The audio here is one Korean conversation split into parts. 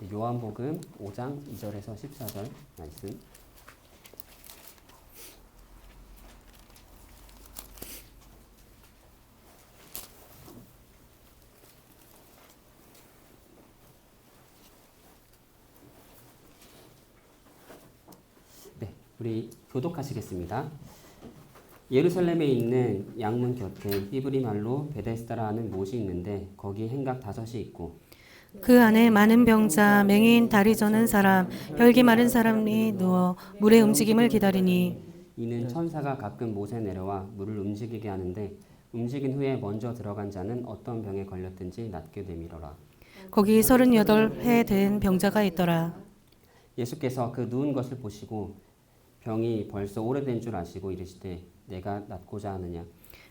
요한복음 5장 2절에서 14절 말씀. 네, 우리 교독하시겠습니다. 예루살렘에 있는 양문 곁에 히브리 말로 베데스다라는 못이 있는데 거기 행각 5이 있고 그 안에 많은 병자, 맹인, 다리 저는 사람, 혈기 마른 사람이 누워 물의 움직임을 기다리니 이는 천사가 가끔 못에 내려와 물을 움직이게 하는데 움직인 후에 먼저 들어간 자는 어떤 병에 걸렸든지 낫게 되밀어라. 거기 38해 된 병자가 있더라. 예수께서 그 누운 것을 보시고 병이 벌써 오래된 줄 아시고 이르시되 내가 낫고자 하느냐.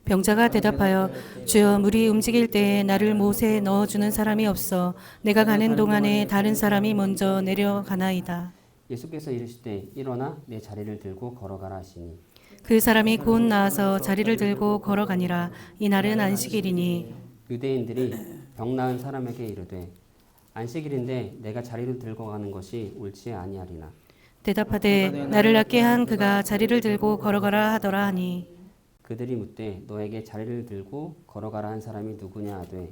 병자가 대답하여 주여 물이 움직일 때에 나를 못에 넣어주는 사람이 없어 내가 가는 동안에 다른 사람이 먼저 내려가나이다. 예수께서 이르시되 일어나 내 자리를 들고 걸어가라 하시니 그 사람이 곧 나와서 자리를 들고 걸어가니라. 이날은 안식일이니 유대인들이 병 나은 사람에게 이르되 안식일인데 내가 자리를 들고 가는 것이 옳지 아니하리나. 대답하되 나를 낫게 한 그가 자리를 들고 걸어가라 하더라 하니 그들이 묻되 너에게 자리를 들고 걸어가라 한 사람이 누구냐 하되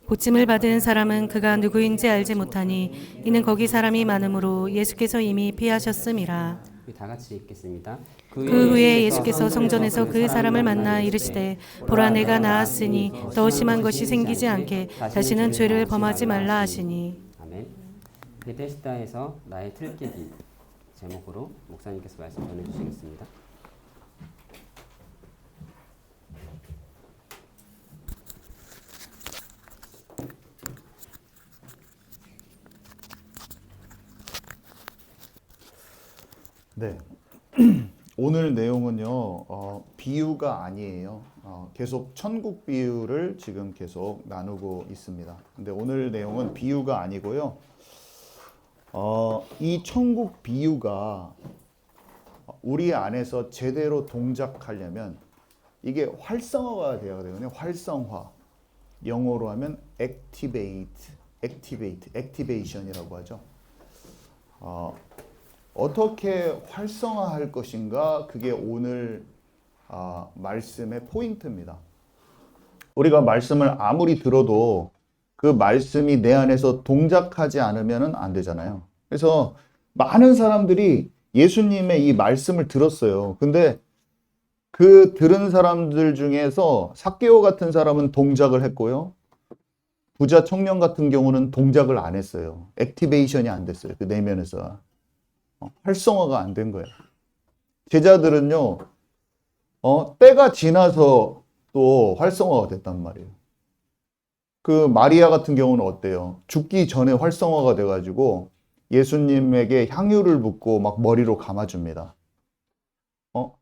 고침을 받은 사람은 그가 누구인지 알지 못하니 이는 거기 사람이 많으므로 예수께서 이미 피하셨음이라. 우리 다 같이 읽겠습니다. 그 후에 예수께서 성전에서 그 사람을 만나 이르시되 보라 내가 나았으니 더 심한 것이 생기지 않게 다시는 죄를 범하지 말라 하시니. 아멘. 베데스다에서 나의 틀깨기 제목으로 목사님께서 말씀 전해주시겠습니다. 네. 오늘 내용은요, 비유가 아니에요. 계속 천국 비유를 지금 계속 나누고 있습니다. 근데 오늘 내용은 비유가 아니고요. 이 천국 비유가 우리 안에서 제대로 동작하려면 이게 활성화가 되어야 되거든요. 활성화. 영어로 하면 activation이라고 하죠. 어떻게 활성화할 것인가, 그게 오늘 말씀의 포인트입니다. 우리가 말씀을 아무리 들어도 그 말씀이 내 안에서 동작하지 않으면 안 되잖아요. 그래서 많은 사람들이 예수님의 이 말씀을 들었어요. 근데 그 들은 사람들 중에서 삭개오 같은 사람은 동작을 했고요. 부자 청년 같은 경우는 동작을 안 했어요. 액티베이션이 안 됐어요. 그 내면에서. 활성화가 안 된 거예요. 제자들은요, 때가 지나서 또 활성화가 됐단 말이에요. 그 마리아 같은 경우는 어때요? 죽기 전에 활성화가 돼가지고 예수님에게 향유를 붓고 막 머리로 감아줍니다.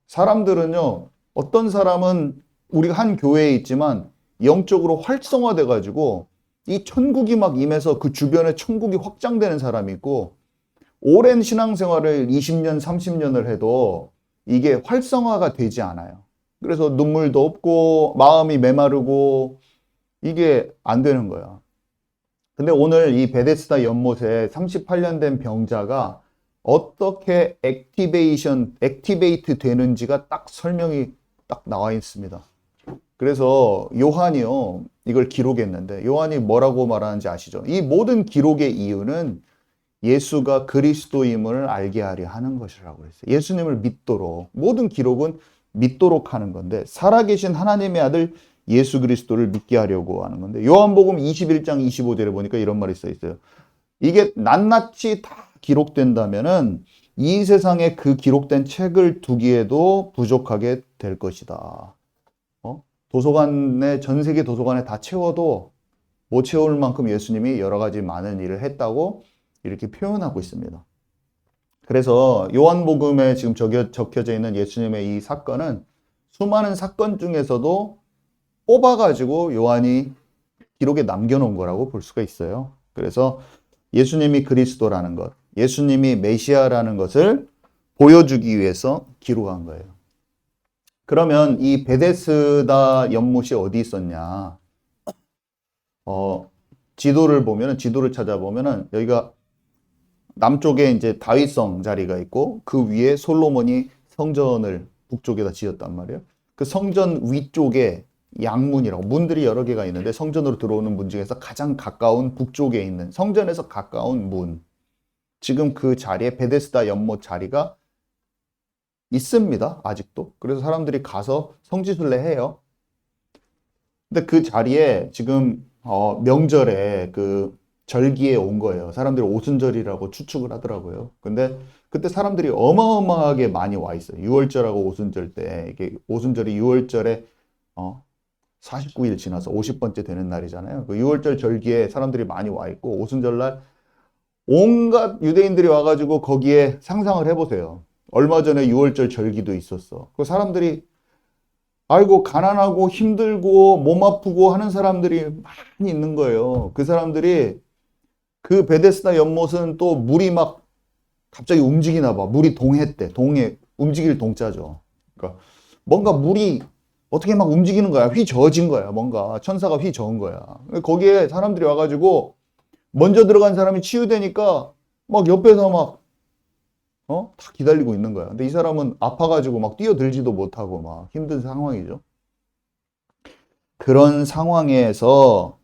사람들은요, 어떤 사람은 우리가 한 교회에 있지만 영적으로 활성화돼가지고 이 천국이 막 임해서 그 주변에 천국이 확장되는 사람이 있고, 오랜 신앙생활을 20년, 30년을 해도 이게 활성화가 되지 않아요. 그래서 눈물도 없고 마음이 메마르고 이게 안 되는 거야. 근데 오늘 이 베데스다 연못에 38년 된 병자가 어떻게 액티베이트 되는지가 딱 설명이 딱 나와 있습니다. 그래서 요한이요, 이걸 기록했는데 요한이 뭐라고 말하는지 아시죠? 이 모든 기록의 이유는 예수가 그리스도임을 알게 하려 하는 것이라고 했어요. 예수님을 믿도록, 모든 기록은 믿도록 하는 건데, 살아계신 하나님의 아들 예수 그리스도를 믿게 하려고 하는 건데, 요한복음 21장 25절에 보니까 이런 말이 써 있어요. 이게 낱낱이 다 기록된다면은 이 세상에 그 기록된 책을 두기에도 부족하게 될 것이다. 도서관에, 전 세계 도서관에 다 채워도 못 채울 만큼 예수님이 여러 가지 많은 일을 했다고 이렇게 표현하고 있습니다. 그래서 요한복음에 지금 적혀져 있는 예수님의 이 사건은 수많은 사건 중에서도 뽑아가지고 요한이 기록에 남겨놓은 거라고 볼 수가 있어요. 그래서 예수님이 그리스도라는 것, 예수님이 메시아라는 것을 보여주기 위해서 기록한 거예요. 그러면 이 베데스다 연못이 어디 있었냐? 지도를 찾아보면은 여기가 남쪽에 이제 다윗성 자리가 있고 그 위에 솔로몬이 성전을 북쪽에다 지었단 말이에요. 그 성전 위쪽에 양문이라고 문들이 여러 개가 있는데 성전으로 들어오는 문 중에서 가장 가까운 북쪽에 있는 성전에서 가까운 문. 지금 그 자리에 베데스다 연못 자리가 있습니다. 아직도. 그래서 사람들이 가서 성지순례 해요. 근데 그 자리에 지금 명절에 그 절기에 온 거예요. 사람들이 오순절이라고 추측을 하더라고요. 근데 그때 사람들이 어마어마하게 많이 와 있어요. 6월절하고 오순절 때 이게 오순절이 6월절에 49일 지나서 50번째 되는 날이잖아요. 그 6월절 절기에 사람들이 많이 와 있고 오순절날 온갖 유대인들이 와가지고 거기에 상상을 해보세요. 얼마 전에 6월절 절기도 있었어. 그 사람들이 아이고 가난하고 힘들고 몸 아프고 하는 사람들이 많이 있는 거예요. 그 사람들이 그 베데스다 연못은 또 물이 막 갑자기 움직이나 봐. 물이 동해대. 동해 움직일 동자죠. 그러니까 뭔가 물이 어떻게 막 움직이는 거야. 휘저어진 거야. 뭔가 천사가 휘저은 거야. 거기에 사람들이 와가지고 먼저 들어간 사람이 치유되니까 막 옆에서 막 다 기다리고 있는 거야. 근데 이 사람은 아파가지고 막 뛰어들지도 못하고 막 힘든 상황이죠. 그런 상황에서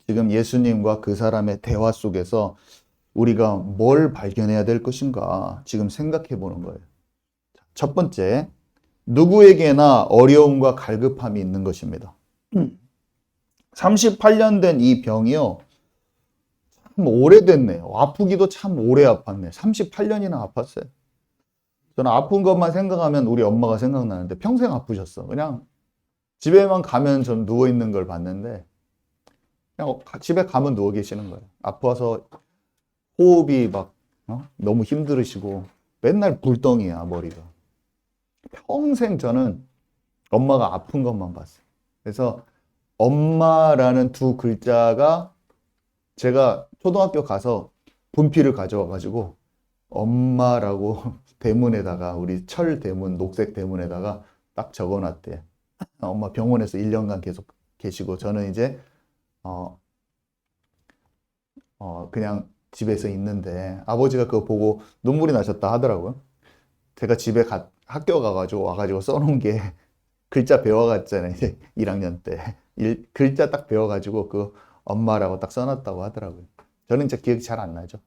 지금 예수님과 그 사람의 대화 속에서 우리가 뭘 발견해야 될 것인가 지금 생각해 보는 거예요. 첫 번째, 누구에게나 어려움과 갈급함이 있는 것입니다. 38년 된 이 병이요. 참 오래됐네요. 아프기도 참 오래 아팠네. 38년이나 아팠어요. 저는 아픈 것만 생각하면 우리 엄마가 생각나는데 평생 아프셨어. 그냥 집에만 가면 전 누워있는 걸 봤는데 그냥 집에 가면 누워 계시는 거예요. 아파서 호흡이 막 너무 힘들으시고 맨날 불덩이야 머리가. 평생 저는 엄마가 아픈 것만 봤어요. 그래서 엄마라는 두 글자가 제가 초등학교 가서 분필을 가져와 가지고 엄마라고 대문에다가 우리 철 대문 녹색 대문에다가 딱 적어놨대. 엄마 병원에서 1년간 계속 계시고 저는 이제 그냥 집에서 있는데 아버지가 그거 보고 눈물이 나셨다 하더라고요. 제가 집에 학교 가가지고 와가지고 써놓은 게 글자 배워갔잖아요. 이제 1학년 때 글자 딱 배워가지고 그 엄마라고 딱 써놨다고 하더라고요. 저는 이제 기억이 잘 안 나죠.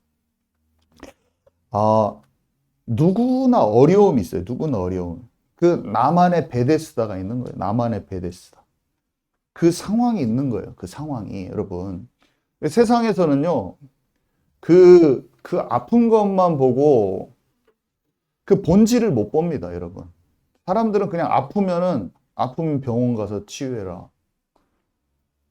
누구나 어려움이 있어요. 누구나 어려움. 그 나만의 베데스다가 있는 거예요. 나만의 베데스다. 그 상황이 있는 거예요. 그 상황이 여러분. 세상에서는요. 그 아픈 것만 보고 그 본질을 못 봅니다, 여러분. 사람들은 그냥 아프면 병원 가서 치유해라.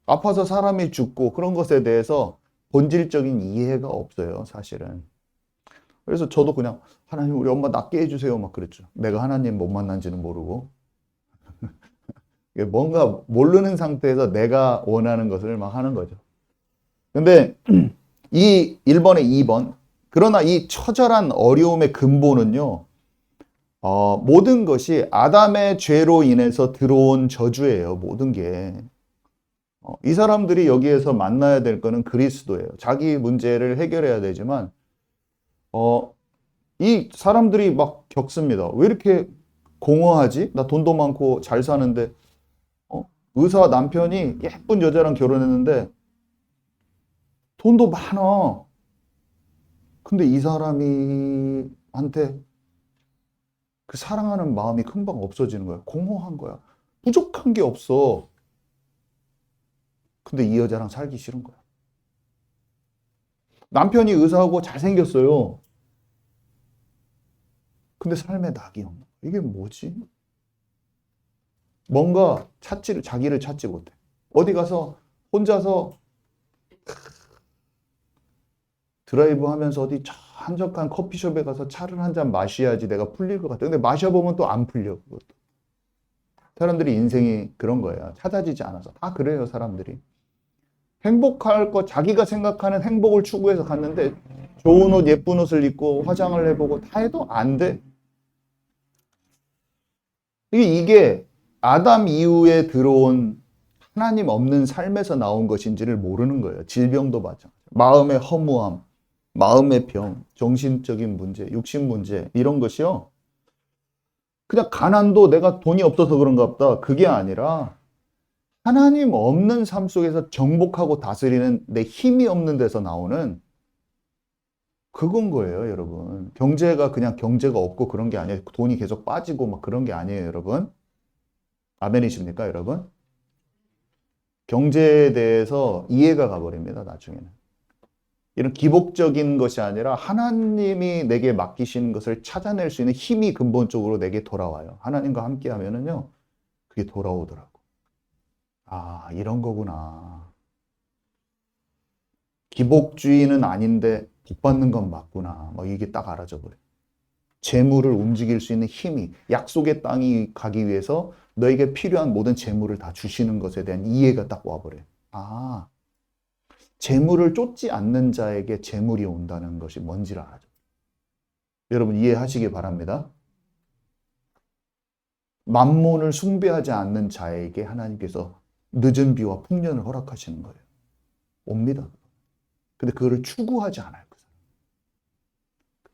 아파서 사람이 죽고 그런 것에 대해서 본질적인 이해가 없어요, 사실은. 그래서 저도 그냥 하나님 우리 엄마 낫게 해주세요 막 그랬죠. 내가 하나님 못 만난지는 모르고. 뭔가 모르는 상태에서 내가 원하는 것을 막 하는 거죠. 근데 이 1번에 2번. 그러나 이 처절한 어려움의 근본은요. 모든 것이 아담의 죄로 인해서 들어온 저주예요. 모든 게. 이 사람들이 여기에서 만나야 될 거는 그리스도예요. 자기 문제를 해결해야 되지만 이 사람들이 막 겪습니다. 왜 이렇게 공허하지? 나 돈도 많고 잘 사는데 의사 남편이 예쁜 여자랑 결혼했는데 돈도 많아. 근데 이 사람한테 그 사랑하는 마음이 금방 없어지는 거야. 공허한 거야. 부족한 게 없어. 근데 이 여자랑 살기 싫은 거야. 남편이 의사하고 잘생겼어요. 근데 삶에 낙이 없는 거야. 이게 뭐지? 뭔가 자기를 찾지 못해. 어디 가서 혼자서 드라이브 하면서 어디 한적한 커피숍에 가서 차를 한 잔 마셔야지 내가 풀릴 것 같아. 근데 마셔보면 또 안 풀려. 그것도. 사람들이 인생이 그런 거예요. 찾아지지 않아서. 다 그래요, 사람들이. 행복할 것, 자기가 생각하는 행복을 추구해서 갔는데 좋은 옷, 예쁜 옷을 입고 화장을 해보고 다 해도 안 돼. 이게 아담 이후에 들어온 하나님 없는 삶에서 나온 것인지를 모르는 거예요. 질병도 마찬가지예요. 마음의 허무함, 마음의 병, 정신적인 문제, 육신 문제 이런 것이요. 그냥 가난도 내가 돈이 없어서 그런가 보다. 그게 아니라 하나님 없는 삶 속에서 정복하고 다스리는 내 힘이 없는 데서 나오는 그건 거예요, 여러분. 경제가 그냥 경제가 없고 그런 게 아니에요. 돈이 계속 빠지고 막 그런 게 아니에요, 여러분. 아멘이십니까, 여러분? 경제에 대해서 이해가 가버립니다, 나중에는. 이런 기복적인 것이 아니라 하나님이 내게 맡기신 것을 찾아낼 수 있는 힘이 근본적으로 내게 돌아와요. 하나님과 함께 하면은요, 그게 돌아오더라고. 아, 이런 거구나. 기복주의는 아닌데 복 받는 건 맞구나. 뭐 이게 딱 알아져 버려요. 재물을 움직일 수 있는 힘이 약속의 땅이 가기 위해서 너에게 필요한 모든 재물을 다 주시는 것에 대한 이해가 딱 와버려요. 아, 재물을 쫓지 않는 자에게 재물이 온다는 것이 뭔지를 알아죠. 여러분 이해하시기 바랍니다. 만몬을 숭배하지 않는 자에게 하나님께서 늦은 비와 풍년을 허락하시는 거예요. 옵니다. 근데 그거를 추구하지 않아요.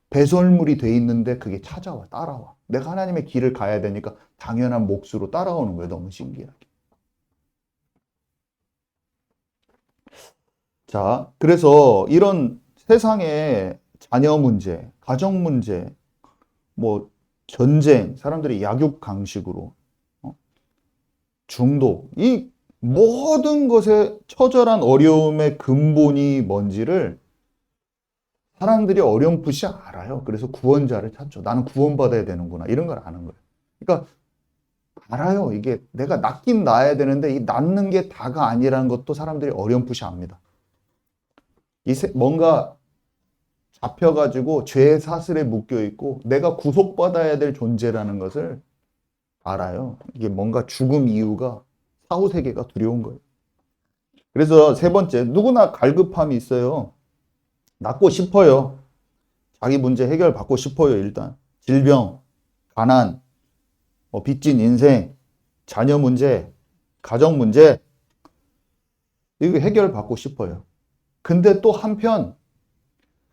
배설물이 돼 있는데 그게 찾아와, 따라와. 내가 하나님의 길을 가야 되니까 당연한 몫으로 따라오는 거예요. 너무 신기하게. 자, 그래서 이런 세상의 자녀 문제, 가정 문제, 뭐 전쟁, 사람들이 약육강식으로 중독, 이 모든 것의 처절한 어려움의 근본이 뭔지를 사람들이 어렴풋이 알아요. 그래서 구원자를 찾죠. 나는 구원받아야 되는구나. 이런 걸 아는 거예요. 그러니까 알아요. 이게 내가 낫긴 낫야 되는데 이 낫는 게 다가 아니라는 것도 사람들이 어렴풋이 압니다. 뭔가 잡혀가지고 죄의 사슬에 묶여 있고 내가 구속받아야 될 존재라는 것을 알아요. 이게 뭔가 죽음 이유가 사후세계가 두려운 거예요. 그래서 세 번째, 누구나 갈급함이 있어요. 낫고 싶어요. 자기 문제 해결받고 싶어요, 일단. 질병, 가난, 빚진 인생, 자녀 문제, 가정 문제, 이거 해결받고 싶어요. 근데 또 한편,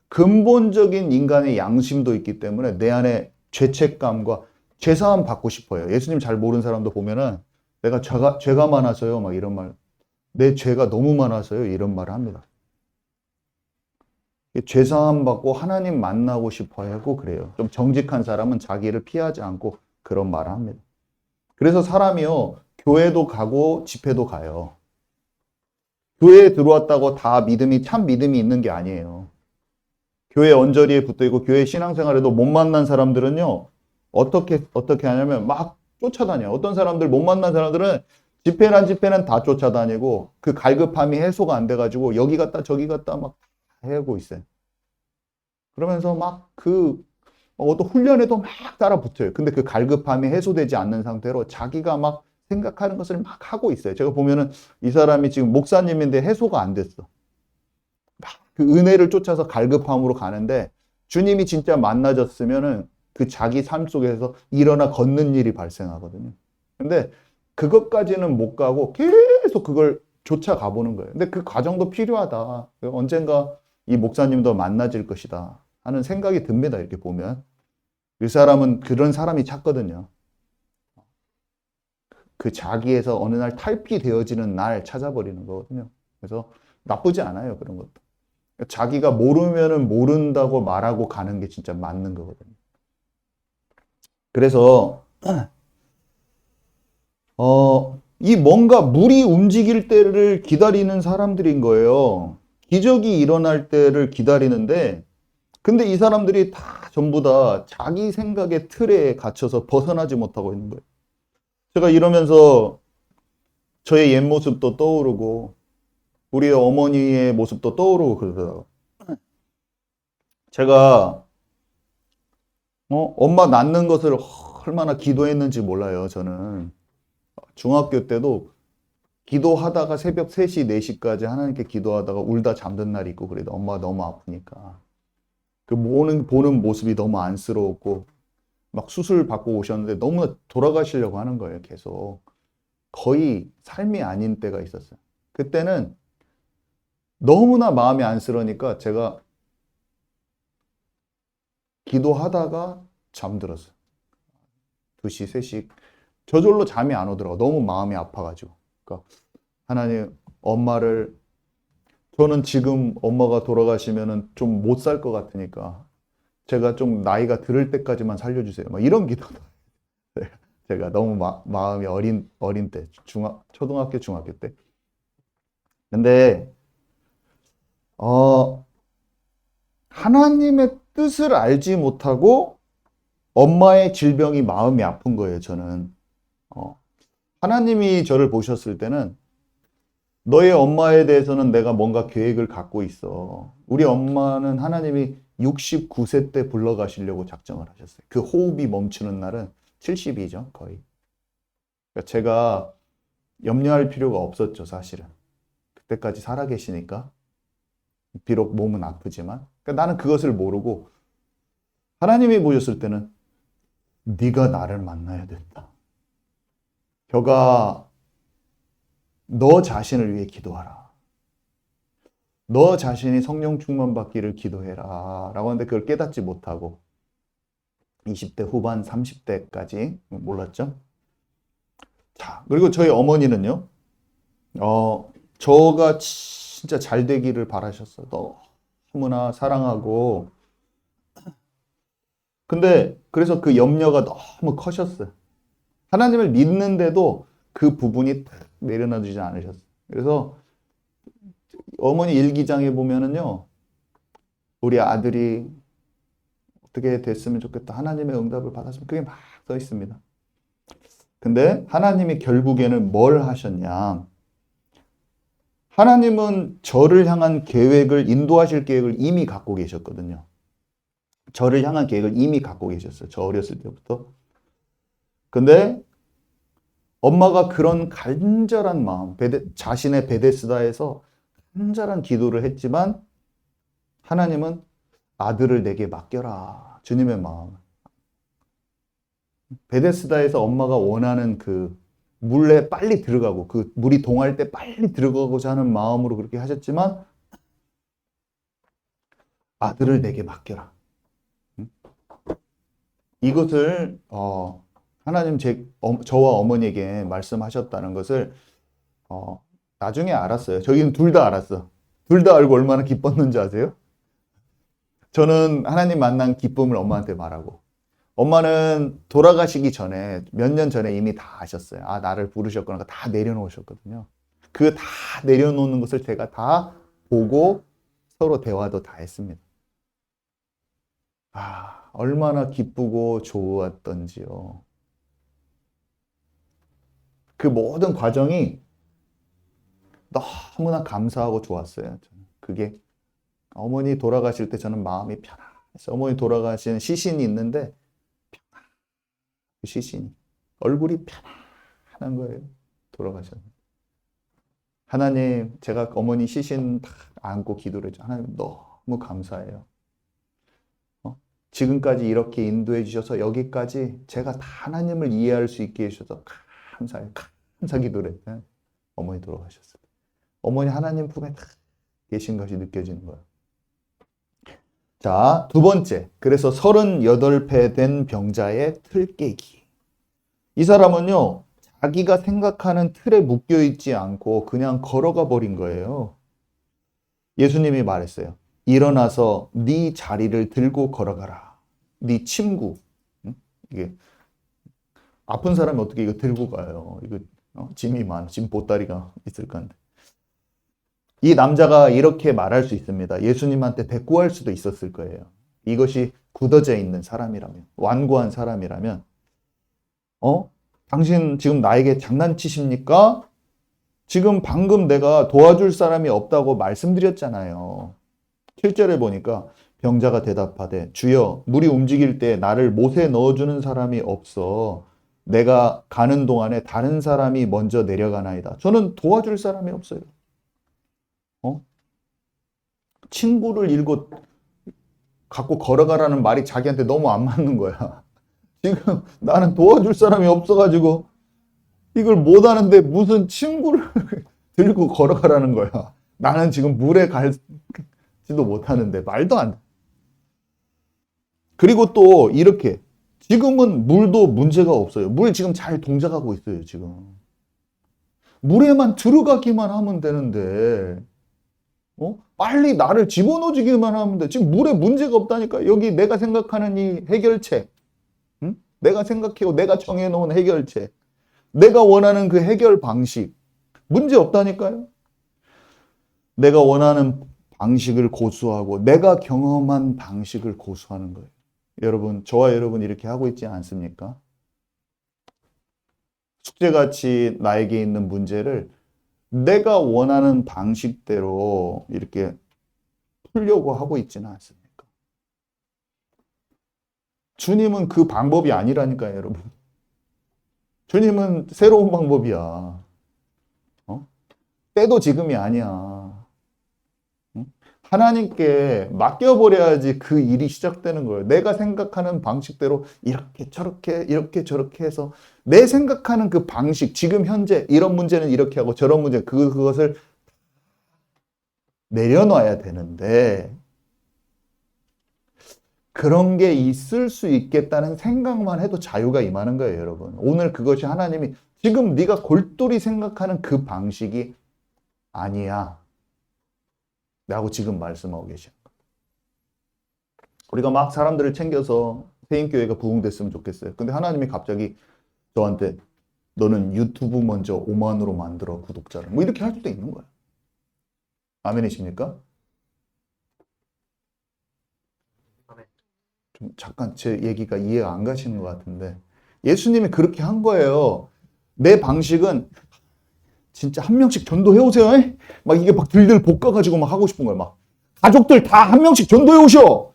근본적인 인간의 양심도 있기 때문에 내 안에 죄책감과 죄사함 받고 싶어요. 예수님 잘 모르는 사람도 보면은 내가 죄가 많아서요, 막 이런 말. 내 죄가 너무 많아서요, 이런 말을 합니다. 죄사함 받고 하나님 만나고 싶어 하고 그래요. 좀 정직한 사람은 자기를 피하지 않고 그런 말을 합니다. 그래서 사람이요, 교회도 가고 집회도 가요. 교회에 들어왔다고 다 믿음이 참 믿음이 있는 게 아니에요. 교회 언저리에 붙어 있고 교회 신앙생활에도 못 만난 사람들은요, 어떻게 하냐면 막 쫓아다녀요. 어떤 사람들 못 만난 사람들은 집회는 다 쫓아다니고 그 갈급함이 해소가 안 돼가지고 여기 갔다 저기 갔다 막 하고 있어요. 그러면서 막 어떤 훈련에도 막 따라 붙어요. 근데 그 갈급함이 해소되지 않는 상태로 자기가 막 생각하는 것을 막 하고 있어요. 제가 보면은 이 사람이 지금 목사님인데 해소가 안 됐어. 막 그 은혜를 쫓아서 갈급함으로 가는데 주님이 진짜 만나졌으면은 그 자기 삶 속에서 일어나 걷는 일이 발생하거든요. 근데 그것까지는 못 가고 계속 그걸 쫓아가 보는 거예요. 근데 그 과정도 필요하다. 언젠가 이 목사님도 만나질 것이다 하는 생각이 듭니다. 이렇게 보면. 이 사람은 그런 사람이 찾거든요. 그 자기에서 어느 날 탈피되어지는 날 찾아버리는 거거든요. 그래서 나쁘지 않아요. 그런 것도. 자기가 모르면은 모른다고 말하고 가는 게 진짜 맞는 거거든요. 그래서 이 뭔가 물이 움직일 때를 기다리는 사람들인 거예요. 기적이 일어날 때를 기다리는데, 근데 이 사람들이 다 전부 다 자기 생각의 틀에 갇혀서 벗어나지 못하고 있는 거예요. 제가 이러면서 저의 옛 모습도 떠오르고, 우리 어머니의 모습도 떠오르고 그러더라고요. 제가, 엄마 낳는 것을 얼마나 기도했는지 몰라요, 저는. 중학교 때도 기도하다가 새벽 3시, 4시까지 하나님께 기도하다가 울다 잠든 날이 있고 그래도 엄마가 너무 아프니까. 그 보는 모습이 너무 안쓰러웠고, 막 수술 받고 오셨는데 너무 돌아가시려고 하는 거예요, 계속. 거의 삶이 아닌 때가 있었어요. 그때는 너무나 마음이 안쓰러우니까 제가 기도하다가 잠들었어요. 2시, 3시. 저절로 잠이 안 오더라고요. 너무 마음이 아파가지고. 그러니까 하나님, 저는 지금 엄마가 돌아가시면은 좀 못 살 것 같으니까 제가 좀 나이가 들을 때까지만 살려주세요. 막 이런 기도도. 제가 너무 마음이 어린 때, 초등학교, 중학교 때. 근데, 하나님의 뜻을 알지 못하고 엄마의 질병이 마음이 아픈 거예요, 저는. 하나님이 저를 보셨을 때는 너의 엄마에 대해서는 내가 뭔가 계획을 갖고 있어. 우리 엄마는 하나님이 69세 때 불러가시려고 작정을 하셨어요. 그 호흡이 멈추는 날은 70이죠, 거의. 그러니까 제가 염려할 필요가 없었죠, 사실은. 그때까지 살아계시니까. 비록 몸은 아프지만. 그러니까 나는 그것을 모르고 하나님이 보셨을 때는 네가 나를 만나야 된다. 혀가 너 자신을 위해 기도하라. 너 자신이 성령 충만 받기를 기도해라. 라고 하는데 그걸 깨닫지 못하고 20대 후반 30대까지 몰랐죠. 자, 그리고 저희 어머니는요. 저가 진짜 잘 되기를 바라셨어요. 너무나 사랑하고. 근데 그래서 그 염려가 너무 커셨어요. 하나님을 믿는데도 그 부분이 내려놔두지 않으셨어요. 그래서 어머니 일기장에 보면은요, 우리 아들이 어떻게 됐으면 좋겠다. 하나님의 응답을 받았으면 그게 막 써 있습니다. 근데 하나님이 결국에는 뭘 하셨냐? 하나님은 저를 향한 계획을, 인도하실 계획을 이미 갖고 계셨거든요. 저를 향한 계획을 이미 갖고 계셨어요. 저 어렸을 때부터. 근데 엄마가 그런 간절한 마음, 자신의 베데스다에서 간절한 기도를 했지만 하나님은 아들을 내게 맡겨라. 주님의 마음. 베데스다에서 엄마가 원하는 그 물에 빨리 들어가고 그 물이 동할 때 빨리 들어가고자 하는 마음으로 그렇게 하셨지만 아들을 내게 맡겨라. 이것을 하나님 저와 어머니에게 말씀하셨다는 것을 나중에 알았어요. 저희는 둘 다 알았어. 둘 다 알고 얼마나 기뻤는지 아세요? 저는 하나님 만난 기쁨을 엄마한테 말하고 엄마는 돌아가시기 전에 몇 년 전에 이미 다 아셨어요. 아, 나를 부르셨구나. 다 내려놓으셨거든요. 그 다 내려놓는 것을 제가 다 보고 서로 대화도 다 했습니다. 아, 얼마나 기쁘고 좋았던지요. 그 모든 과정이 너무나 감사하고 좋았어요. 그게 어머니 돌아가실 때 저는 마음이 편안했어요. 어머니 돌아가신 시신이 있는데 그 시신이 얼굴이 편안한 거예요. 돌아가셨는데 하나님, 제가 어머니 시신 다 안고 기도를 했죠. 하나님 너무 감사해요. 지금까지 이렇게 인도해 주셔서 여기까지 제가 다 하나님을 이해할 수 있게 해주셔서 감사해요. 감사 기도를 했어요. 어머니 돌아가셨어요. 어머니 하나님 품에 다 계신 것이 느껴지는 거예요. 자, 두 번째. 그래서 38배 된 병자의 틀 깨기. 이 사람은요, 자기가 생각하는 틀에 묶여 있지 않고 그냥 걸어가 버린 거예요. 예수님이 말했어요. 일어나서 네 자리를 들고 걸어가라. 네 침구. 이게 아픈 사람이 어떻게 이거 들고 가요? 이거 짐이 많아. 짐 보따리가 있을 건데. 이 남자가 이렇게 말할 수 있습니다. 예수님한테 대꾸할 수도 있었을 거예요. 이것이 굳어져 있는 사람이라면, 완고한 사람이라면, 당신 지금 나에게 장난치십니까? 지금 방금 내가 도와줄 사람이 없다고 말씀드렸잖아요. 7절에 보니까 병자가 대답하되 주여 물이 움직일 때 나를 못에 넣어주는 사람이 없어. 내가 가는 동안에 다른 사람이 먼저 내려가나이다. 저는 도와줄 사람이 없어요. 친구를 잃고 갖고 걸어가라는 말이 자기한테 너무 안 맞는 거야. 지금 나는 도와줄 사람이 없어가지고 이걸 못하는데 무슨 친구를 들고 걸어가라는 거야. 나는 지금 물에 갈지도 못하는데 말도 안 돼. 그리고 또 이렇게 지금은 물도 문제가 없어요. 물 지금 잘 동작하고 있어요, 지금. 물에만 들어가기만 하면 되는데, 빨리 나를 집어넣어주기만 하면 돼. 지금 물에 문제가 없다니까. 여기 내가 생각하는 이 해결책. 응? 내가 생각해요. 내가 정해놓은 해결책. 내가 원하는 그 해결 방식. 문제 없다니까요. 내가 원하는 방식을 고수하고 내가 경험한 방식을 고수하는 거예요. 여러분, 저와 여러분 이렇게 하고 있지 않습니까? 숙제같이 나에게 있는 문제를 내가 원하는 방식대로 이렇게 풀려고 하고 있지는 않습니까? 주님은 그 방법이 아니라니까요, 여러분. 주님은 새로운 방법이야. 때도 지금이 아니야. 하나님께 맡겨버려야지 그 일이 시작되는 거예요. 내가 생각하는 방식대로 이렇게 저렇게 이렇게 저렇게 해서 내 생각하는 그 방식, 지금 현재 이런 문제는 이렇게 하고 저런 문제 그것을 내려놔야 되는데 그런 게 있을 수 있겠다는 생각만 해도 자유가 임하는 거예요, 여러분. 오늘 그것이 하나님이 지금 네가 골똘히 생각하는 그 방식이 아니야 라고 지금 말씀하고 계셔. 우리가 막 사람들을 챙겨서 세인교회가 부흥됐으면 좋겠어요. 근데 하나님이 갑자기 저한테 너는 유튜브 먼저 5만으로 만들어 구독자를. 뭐 이렇게 할 수도 있는 거야. 아멘이십니까? 좀 잠깐 제 얘기가 이해가 안 가시는 것 같은데 예수님이 그렇게 한 거예요. 내 방식은 진짜 한 명씩 전도해 오세요. 막 이게 막 들들 볶아가지고 막 하고 싶은 거예요. 막 가족들 다 한 명씩 전도해 오셔.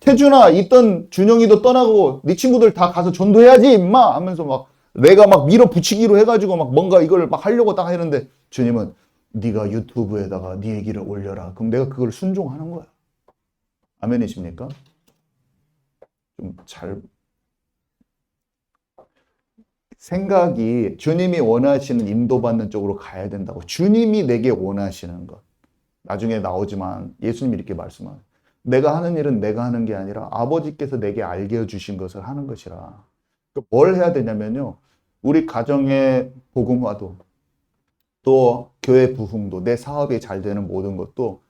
태준아 있던 준영이도 떠나고 네 친구들 다 가서 전도해야지 임마 하면서 막 내가 막 밀어붙이기로 해가지고 막 뭔가 이걸 막 하려고 딱 했는데 주님은 네가 유튜브에다가 네 얘기를 올려라. 그럼 내가 그걸 순종하는 거야. 아멘이십니까? 좀 잘 생각이 주님이 원하시는 인도받는 쪽으로 가야 된다고. 주님이 내게 원하시는 것. 나중에 나오지만 예수님이 이렇게 말씀하세요. 내가 하는 일은 내가 하는 게 아니라 아버지께서 내게 알게 해주신 것을 하는 것이라. 뭘 해야 되냐면요. 우리 가정의 복음화도 또 교회 부흥도 내 사업이 잘 되는 모든 것도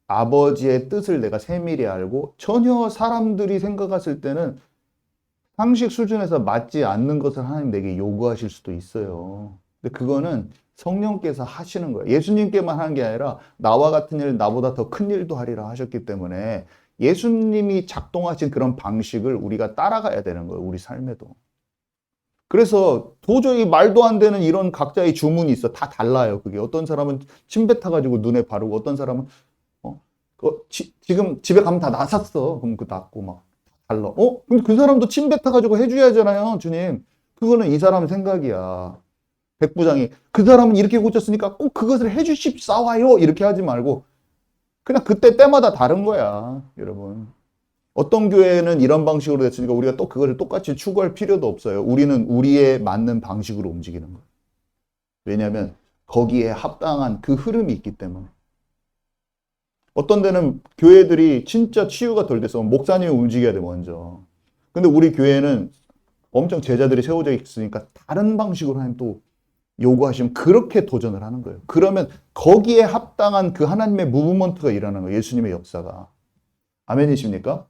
아버지의 뜻을 내가 세밀히 알고 전혀 사람들이 생각했을 때는 상식 수준에서 맞지 않는 것을 하나님 내게 요구하실 수도 있어요. 근데 그거는 성령께서 하시는 거예요. 예수님께만 하는 게 아니라 나와 같은 일, 나보다 더 큰 일도 하리라 하셨기 때문에 예수님이 작동하신 그런 방식을 우리가 따라가야 되는 거예요. 우리 삶에도. 그래서 도저히 말도 안 되는 이런 각자의 주문이 있어. 다 달라요. 그게 어떤 사람은 침 뱉어가지고 눈에 바르고 어떤 사람은 지금 집에 가면 다 나섰어. 그럼 그 낫고 막 달라. 근데 그 사람도 침 뱉어가지고 해줘야 하잖아요, 주님. 그거는 이 사람 생각이야. 백부장이 그 사람은 이렇게 고쳤으니까 꼭 그것을 해주십사와요. 이렇게 하지 말고 그냥 그때 때마다 다른 거야, 여러분. 어떤 교회는 이런 방식으로 됐으니까 우리가 또 그거를 똑같이 추구할 필요도 없어요. 우리는 우리에 맞는 방식으로 움직이는 거예요. 왜냐하면 거기에 합당한 그 흐름이 있기 때문에. 어떤 데는 교회들이 진짜 치유가 덜 돼서 목사님이 움직여야 돼, 먼저. 근데 우리 교회는 엄청 제자들이 세워져 있으니까 다른 방식으로 하나님 또 요구하시면 그렇게 도전을 하는 거예요. 그러면 거기에 합당한 그 하나님의 무브먼트가 일어나는 거예요. 예수님의 역사가. 아멘이십니까?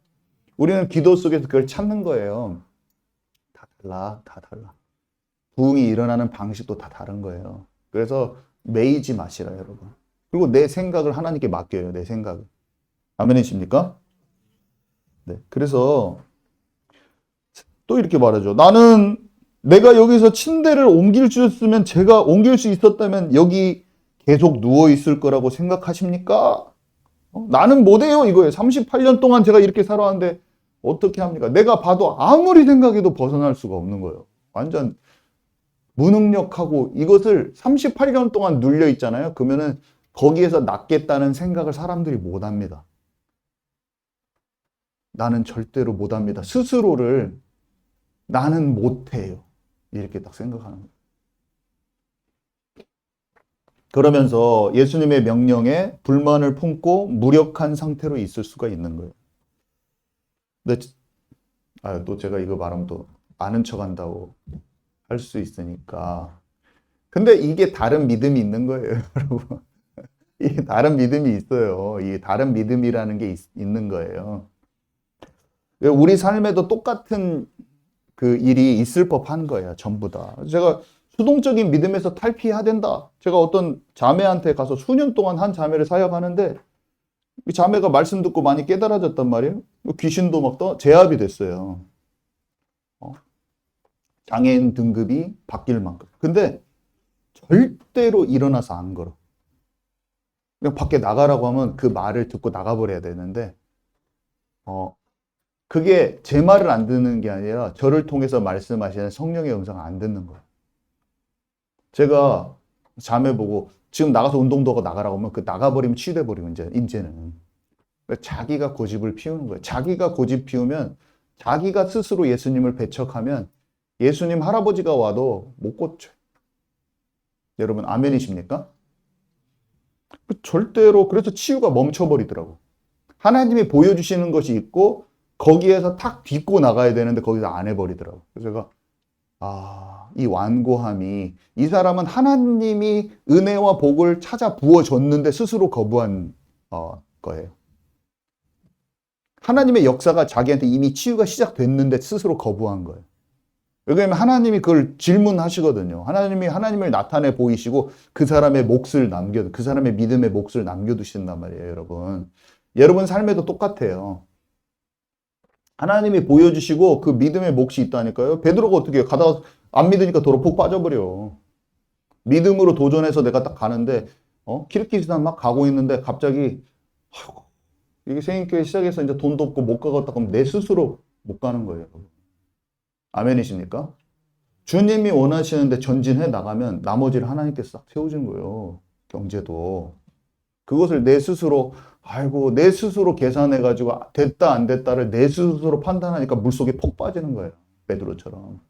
우리는 기도 속에서 그걸 찾는 거예요. 다 달라, 다 달라. 부흥이 일어나는 방식도 다 다른 거예요. 그래서 매이지 마시라, 여러분. 그리고 내 생각을 하나님께 맡겨요. 내 생각을. 아멘이십니까? 네. 그래서 또 이렇게 말하죠. 나는 내가 여기서 침대를 옮길 수 있으면 제가 옮길 수 있었다면 여기 계속 누워 있을 거라고 생각하십니까? 나는 못해요 이거예요. 38년 동안 제가 이렇게 살아왔는데 어떻게 합니까? 내가 봐도 아무리 생각해도 벗어날 수가 없는 거예요. 완전 무능력하고 이것을 38년 동안 눌려 있잖아요. 그러면은 거기에서 낫겠다는 생각을 사람들이 못 합니다. 나는 절대로 못 합니다. 스스로를 나는 못해요. 이렇게 딱 생각하는 거예요. 그러면서 예수님의 명령에 불만을 품고 무력한 상태로 있을 수가 있는 거예요. 근데 또 제가 이거 말하면 또 아는 척 한다고 할 수 있으니까. 근데 이게 다른 믿음이 있는 거예요, 여러분. 이게 다른 믿음이 있어요. 이 다른 믿음이라는 게 있는 거예요. 우리 삶에도 똑같은 그 일이 있을 법한 거예요, 전부 다. 제가 수동적인 믿음에서 탈피해야 된다. 제가 어떤 자매한테 가서 수년 동안 한 자매를 사역하는데 이 자매가 말씀 듣고 많이 깨달아졌단 말이에요. 귀신도 막 제압이 됐어요. 장애인 등급이 바뀔 만큼. 근데 절대로 일어나서 안 걸어. 그냥 밖에 나가라고 하면 그 말을 듣고 나가버려야 되는데, 그게 제 말을 안 듣는 게 아니라 저를 통해서 말씀하시는 성령의 음성을 안 듣는 거예요. 제가 자매 보고 지금 나가서 운동도 하고 나가라고 하면 그 나가버리면 치유돼버리고 이제는. 자기가 고집을 피우는 거예요. 자기가 고집 피우면 자기가 스스로 예수님을 배척하면 예수님 할아버지가 와도 못 고쳐요. 여러분 아멘이십니까? 절대로. 그래서 치유가 멈춰버리더라고. 하나님이 보여주시는 것이 있고 거기에서 탁 딛고 나가야 되는데 거기서 안 해버리더라고. 그래서 제가 이 완고함이, 이 사람은 하나님이 은혜와 복을 찾아 부어줬는데 스스로 거부한 거예요. 하나님의 역사가 자기한테 이미 치유가 시작됐는데 스스로 거부한 거예요. 왜냐하면 하나님이 그걸 질문하시거든요. 하나님이 하나님을 나타내 보이시고 그 사람의 몫을 그 사람의 믿음의 몫을 남겨두신단 말이에요, 여러분. 여러분 삶에도 똑같아요. 하나님이 보여주시고 그 믿음의 몫이 있다니까요. 베드로가 어떻게 해요? 가다가 안 믿으니까 도로 푹 빠져버려. 믿음으로 도전해서 내가 딱 가는데 키르기스탄 막 가고 있는데 갑자기 이게 생일교회 시작해서 이제 돈도 없고 못 가겠다 그러면 내 스스로 못 가는 거예요. 아멘이십니까? 주님이 원하시는데 전진해 나가면 나머지를 하나님께서 싹 세워주는 거예요. 경제도. 그것을 내 스스로 내 스스로 계산해가지고 됐다 안 됐다를 내 스스로 판단하니까 물속에 폭 빠지는 거예요. 베드로처럼.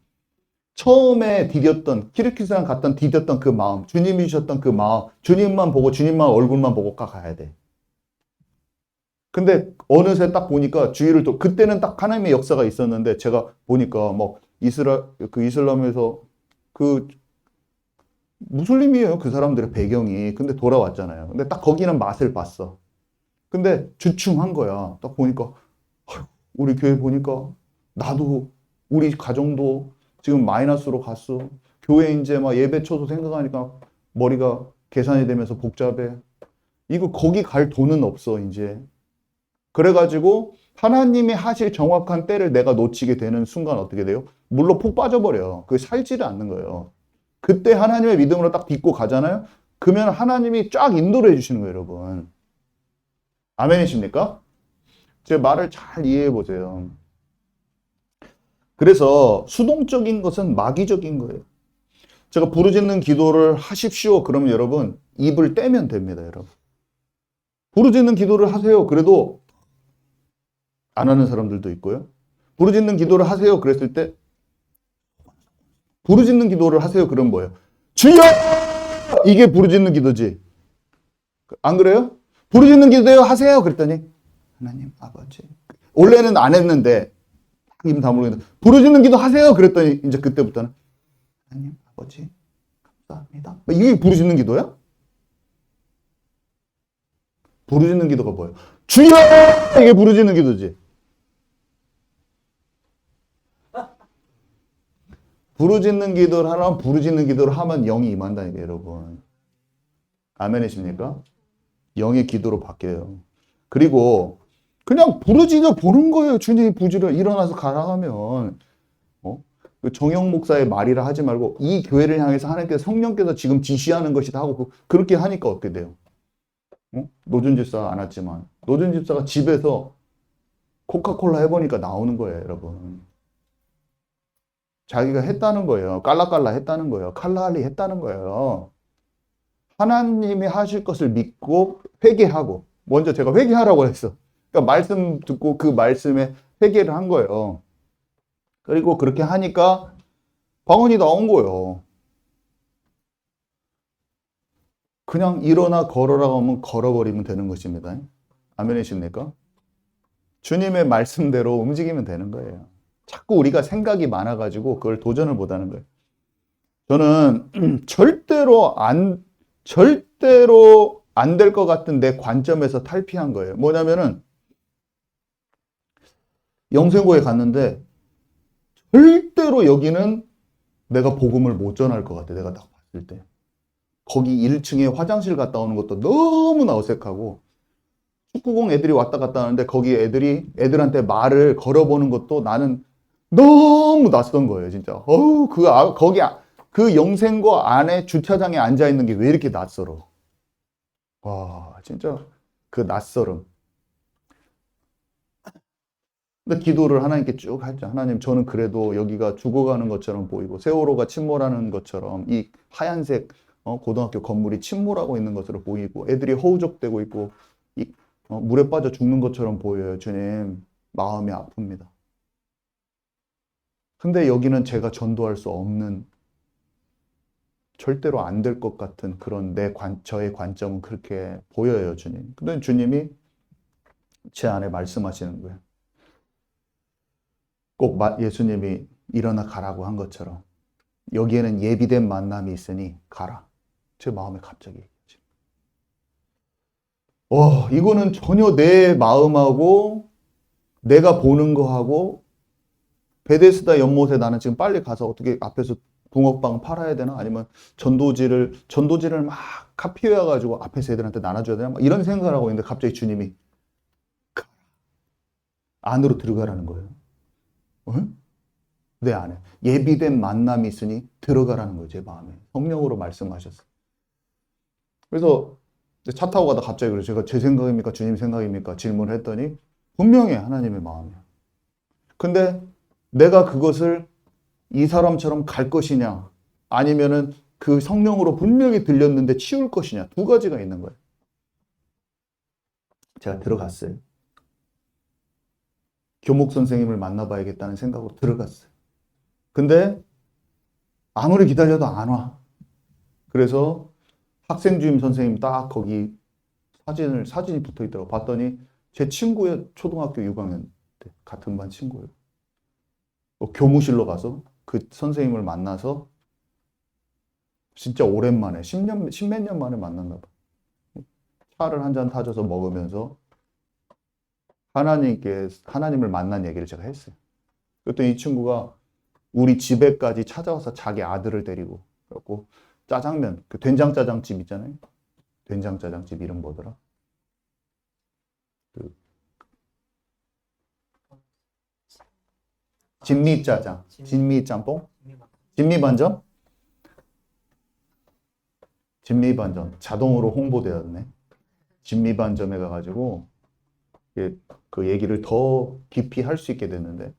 처음에 키르기스탄 갔던 디뎠던 그 마음, 주님이 주셨던 그 마음, 주님만 보고 주님만 얼굴만 보고 가야 돼. 근데 어느새 딱 보니까 주위를 그때는 딱 하나님의 역사가 있었는데 제가 보니까 뭐 이슬람에서 무슬림이에요. 그 사람들의 배경이. 근데 돌아왔잖아요. 근데 딱 거기는 맛을 봤어. 근데 주춤한 거야. 딱 보니까 우리 교회 보니까 나도 우리 가정도 지금 마이너스로 갔어. 교회 이제 막 예배 쳐서 생각하니까 머리가 계산이 되면서 복잡해. 이거 거기 갈 돈은 없어 이제. 그래가지고 하나님이 하실 정확한 때를 내가 놓치게 되는 순간 어떻게 돼요? 물로 푹 빠져버려요. 그게 살지를 않는 거예요. 그때 하나님의 믿음으로 딱 딛고 가잖아요? 그러면 하나님이 쫙 인도를 해주시는 거예요, 여러분. 아멘이십니까? 제 말을 잘 이해해 보세요. 그래서 수동적인 것은 마귀적인 거예요. 제가 부르짖는 기도를 하십시오. 그러면 여러분 입을 떼면 됩니다, 여러분. 부르짖는 기도를 하세요. 그래도 안 하는 사람들도 있고요. 부르짖는 기도를 하세요. 그랬을 때 부르짖는 기도를 하세요. 그럼 뭐예요? 주여! 이게 부르짖는 기도지. 안 그래요? 부르짖는 기도요 하세요. 그랬더니 하나님 아버지. 원래는 안 했는데 입 다물고 있는데 부르짖는 기도 하세요. 그랬더니 이제 그때부터는 하나님 아버지 감사합니다. 이게 부르짖는 기도야? 부르짖는 기도가 뭐예요? 주여! 이게 부르짖는 기도지. 부르짖는 기도를 하면 부르짖는 기도를 하면 영이 임한다니까 여러분. 아멘이십니까? 영의 기도로 바뀌어요. 그리고 그냥 부르짖어 보는 거예요. 주님이 부지런히 일어나서 가라 하면. 그 정영 목사의 말이라 하지 말고 이 교회를 향해서 하나님께서 성령께서 지금 지시하는 것이다 하고 그렇게 하니까 어떻게 돼요? 노준 집사가 안 왔지만 노준 집사가 집에서 코카콜라 해보니까 나오는 거예요, 여러분. 자기가 했다는 거예요. 깔라깔라 했다는 거예요. 칼라할리 했다는 거예요. 하나님이 하실 것을 믿고 회개하고 먼저 제가 회개하라고 했어. 그러니까 말씀 듣고 그 말씀에 회개를 한 거예요. 그리고 그렇게 하니까 방언이 나온 거예요. 그냥 일어나 걸어라고 하면 걸어버리면 되는 것입니다. 아멘이십니까? 주님의 말씀대로 움직이면 되는 거예요. 자꾸 우리가 생각이 많아가지고 그걸 도전을 못하는 거예요. 저는 절대로 안 될 것 같은 내 관점에서 탈피한 거예요. 뭐냐면은 영생고에 갔는데 절대로 여기는 내가 복음을 못 전할 것 같아. 내가 딱 봤을 때. 거기 1층에 화장실 갔다 오는 것도 너무나 어색하고, 축구공 애들이 왔다 갔다 하는데 거기 애들한테 말을 걸어보는 것도 나는 너무 낯선 거예요, 진짜. 그 영생고 안에 주차장에 앉아 있는 게 왜 이렇게 낯설어? 와, 진짜 그 낯설음. 근데 기도를 하나님께 쭉 했죠. 하나님, 저는 그래도 여기가 죽어가는 것처럼 보이고 세월호가 침몰하는 것처럼 이 하얀색 고등학교 건물이 침몰하고 있는 것으로 보이고 애들이 허우적대고 있고 물에 빠져 죽는 것처럼 보여요. 주님, 마음이 아픕니다. 근데 여기는 제가 전도할 수 없는, 절대로 안 될 것 같은 그런 저의 관점은 그렇게 보여요, 주님. 근데 주님이 제 안에 말씀하시는 거예요. 꼭 예수님이 일어나 가라고 한 것처럼 여기에는 예비된 만남이 있으니 가라. 제 마음에 갑자기 이거는 전혀 내 마음하고 내가 보는 거하고, 베데스다 연못에 나는 지금 빨리 가서 어떻게 앞에서 붕어빵 팔아야 되나? 아니면 전도지를 막 카피해가지고 앞에서 애들한테 나눠줘야 되나? 막 이런 생각을 하고 있는데 갑자기 주님이 안으로 들어가라는 거예요. 내 안에 예비된 만남이 있으니 들어가라는 거예요. 제 마음에 성령으로 말씀하셨어요. 그래서 차 타고 가다 갑자기 그래서 제가 제 생각입니까? 주님 생각입니까? 질문을 했더니 분명히 하나님의 마음이야. 근데 내가 그것을 이 사람처럼 갈 것이냐, 아니면은 그 성령으로 분명히 들렸는데 치울 것이냐, 두 가지가 있는 거예요. 제가 들어갔어요. 교목 선생님을 만나봐야겠다는 생각으로 들어갔어요. 근데 아무리 기다려도 안 와. 그래서 학생주임 선생님 딱 거기 사진이 붙어 있더라고. 봤더니 제 친구의 초등학교 6학년 때 같은 반 친구예요. 교무실로 가서 그 선생님을 만나서 진짜 오랜만에 10몇 년 만에 만났나 봐. 차를 한 잔 타줘서 먹으면서 하나님을 만난 얘기를 제가 했어요. 그랬더니 이 친구가 우리 집에까지 찾아와서 자기 아들을 데리고, 그래갖고 짜장면, 그 된장짜장집 있잖아요. 된장짜장집 이름 뭐더라? 진미짜장, 진미짬뽕? 진미반점? 진미반점. 자동으로 홍보되었네. 진미반점에 가가지고 그 얘기를 더 깊이 할 수 있게 됐는데,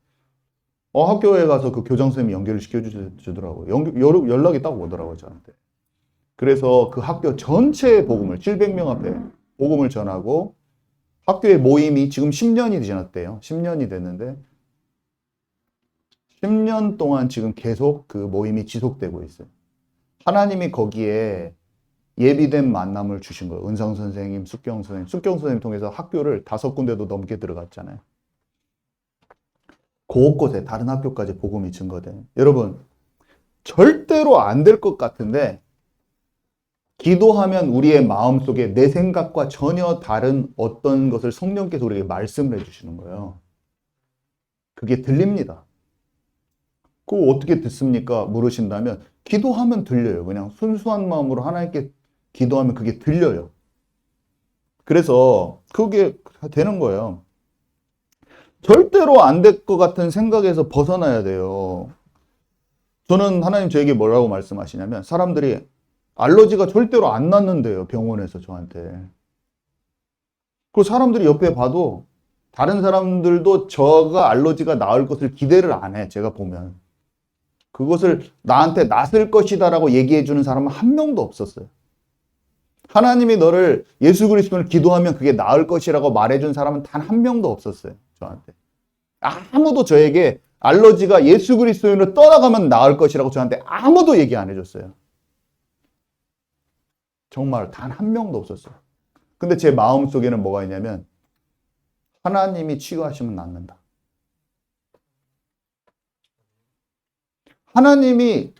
학교에 가서 그 교장 선생님이 연결을 시켜주더라고요. 연락이 딱 오더라고요, 저한테. 그래서 그 학교 전체의 복음을, 700명 앞에 복음을 전하고, 학교의 모임이 지금 10년이 지났대요. 10년이 됐는데, 10년 동안 지금 계속 그 모임이 지속되고 있어요. 하나님이 거기에 예비된 만남을 주신 거예요. 은상 선생님, 숙경 선생님 통해서 학교를 5군데도 넘게 들어갔잖아요. 곳곳에 다른 학교까지 복음이 증거돼요. 여러분, 절대로 안 될 것 같은데 기도하면 우리의 마음속에 내 생각과 전혀 다른 어떤 것을 성령께서 우리에게 말씀을 해주시는 거예요. 그게 들립니다. 그거 어떻게 듣습니까? 물으신다면 기도하면 들려요. 그냥 순수한 마음으로 하나님께 기도하면 그게 들려요. 그래서 그게 되는 거예요. 절대로 안 될 것 같은 생각에서 벗어나야 돼요. 저는 하나님 저에게 뭐라고 말씀하시냐면, 사람들이 알러지가 절대로 안 낫는데요, 병원에서 저한테. 그 사람들이 옆에 봐도 다른 사람들도 저가 알러지가 나을 것을 기대를 안 해. 제가 보면 그것을 나한테 낫을 것이다라고 얘기해 주는 사람은 한 명도 없었어요. 하나님이 너를 예수 그리스도를 기도하면 그게 나을 것이라고 말해준 사람은 단 한 명도 없었어요, 저한테. 아무도 저에게 알러지가 예수 그리스도인으로 떠나가면 나을 것이라고 저한테 아무도 얘기 안 해줬어요. 정말 단 한 명도 없었어요. 근데 제 마음속에는 뭐가 있냐면, 하나님이 치유하시면 낫는다. 하나님이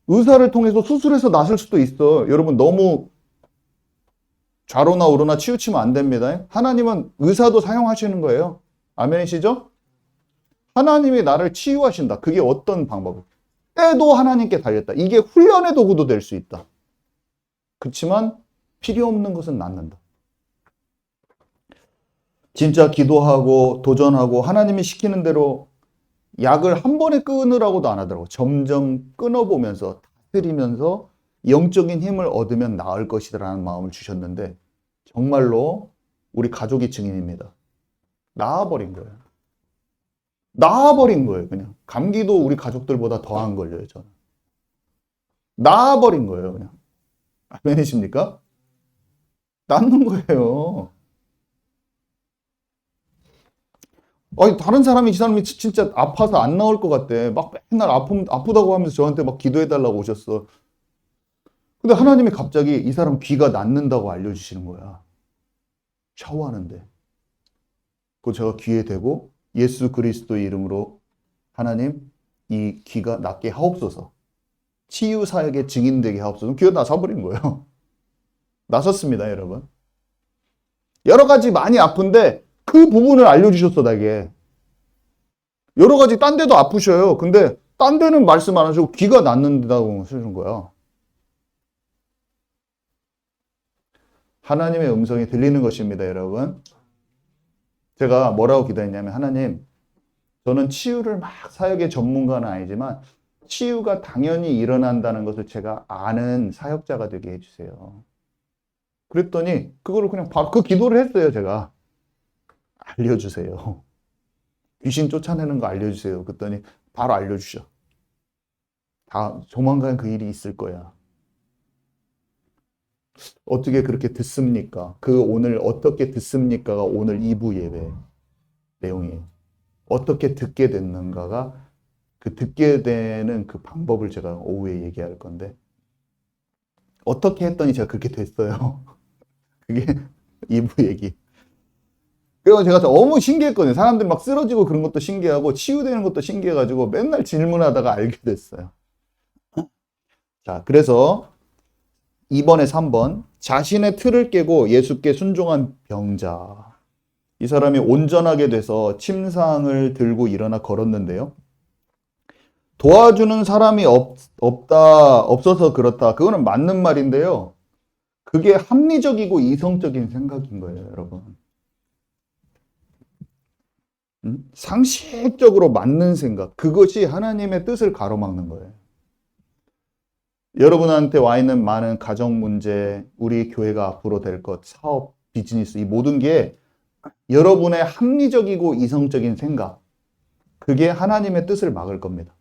의사를 통해서 수술해서 낫을 수도 있어. 여러분 너무 좌로나 우로나 치우치면 안 됩니다. 하나님은 의사도 사용하시는 거예요. 아멘이시죠? 하나님이 나를 치유하신다. 그게 어떤 방법이에요? 때도 하나님께 달렸다. 이게 훈련의 도구도 될 수 있다. 그렇지만 필요 없는 것은 낫는다. 진짜 기도하고 도전하고 하나님이 시키는 대로 약을 한 번에 끊으라고도 안 하더라고. 점점 끊어보면서 다스리면서 영적인 힘을 얻으면 나을 것이라는 마음을 주셨는데 정말로 우리 가족이 증인입니다. 나아버린 거예요. 나아버린 거예요. 그냥 감기도 우리 가족들보다 더 안 걸려요. 저는 나아버린 거예요. 그냥 아멘이십니까? 낫는 거예요. 아니, 다른 사람이 이 사람이 진짜 아파서 안 나올 것 같대. 막 맨날 아프다고 하면서 저한테 막 기도해달라고 오셨어. 근데 하나님이 갑자기 이 사람 귀가 낫는다고 알려주시는 거야. 샤워하는데. 그거 제가 귀에 대고 예수 그리스도의 이름으로 하나님 이 귀가 낫게 하옵소서. 치유 사역의 증인되게 하옵소서. 귀가 나서버린 거예요. 나섰습니다, 여러분. 여러 가지 많이 아픈데 그 부분을 알려주셨어, 나에게. 여러 가지 딴 데도 아프셔요. 근데 딴 데는 말씀 안 하시고 귀가 낫는다고 하시는 거야. 하나님의 음성이 들리는 것입니다, 여러분. 제가 뭐라고 기도했냐면, 하나님, 저는 치유를 막 사역의 전문가는 아니지만 치유가 당연히 일어난다는 것을 제가 아는 사역자가 되게 해주세요. 그랬더니 그거를 그냥 바로 그 기도를 했어요, 제가. 알려주세요. 귀신 쫓아내는 거 알려주세요. 그랬더니 바로 알려주셔. 다 조만간 그 일이 있을 거야. 어떻게 그렇게 듣습니까? 그 오늘 어떻게 듣습니까가 오늘 2부 예배 내용이에요. 어떻게 듣게 됐는가가 그 듣게 되는 그 방법을 제가 오후에 얘기할 건데 어떻게 했더니 제가 그렇게 됐어요. 그게 2부 얘기. 그래서 제가 너무 신기했거든요. 사람들이 막 쓰러지고 그런 것도 신기하고 치유되는 것도 신기해가지고 맨날 질문하다가 알게 됐어요. 자, 그래서 2번에 3번 자신의 틀을 깨고 예수께 순종한 병자. 이 사람이 온전하게 돼서 침상을 들고 일어나 걸었는데요. 도와주는 사람이 없어서 그렇다. 그거는 맞는 말인데요. 그게 합리적이고 이성적인 생각인 거예요, 여러분. 상식적으로 맞는 생각. 그것이 하나님의 뜻을 가로막는 거예요. 여러분한테 와 있는 많은 가정 문제, 우리 교회가 앞으로 될 것, 사업, 비즈니스, 이 모든 게 여러분의 합리적이고 이성적인 생각, 그게 하나님의 뜻을 막을 겁니다.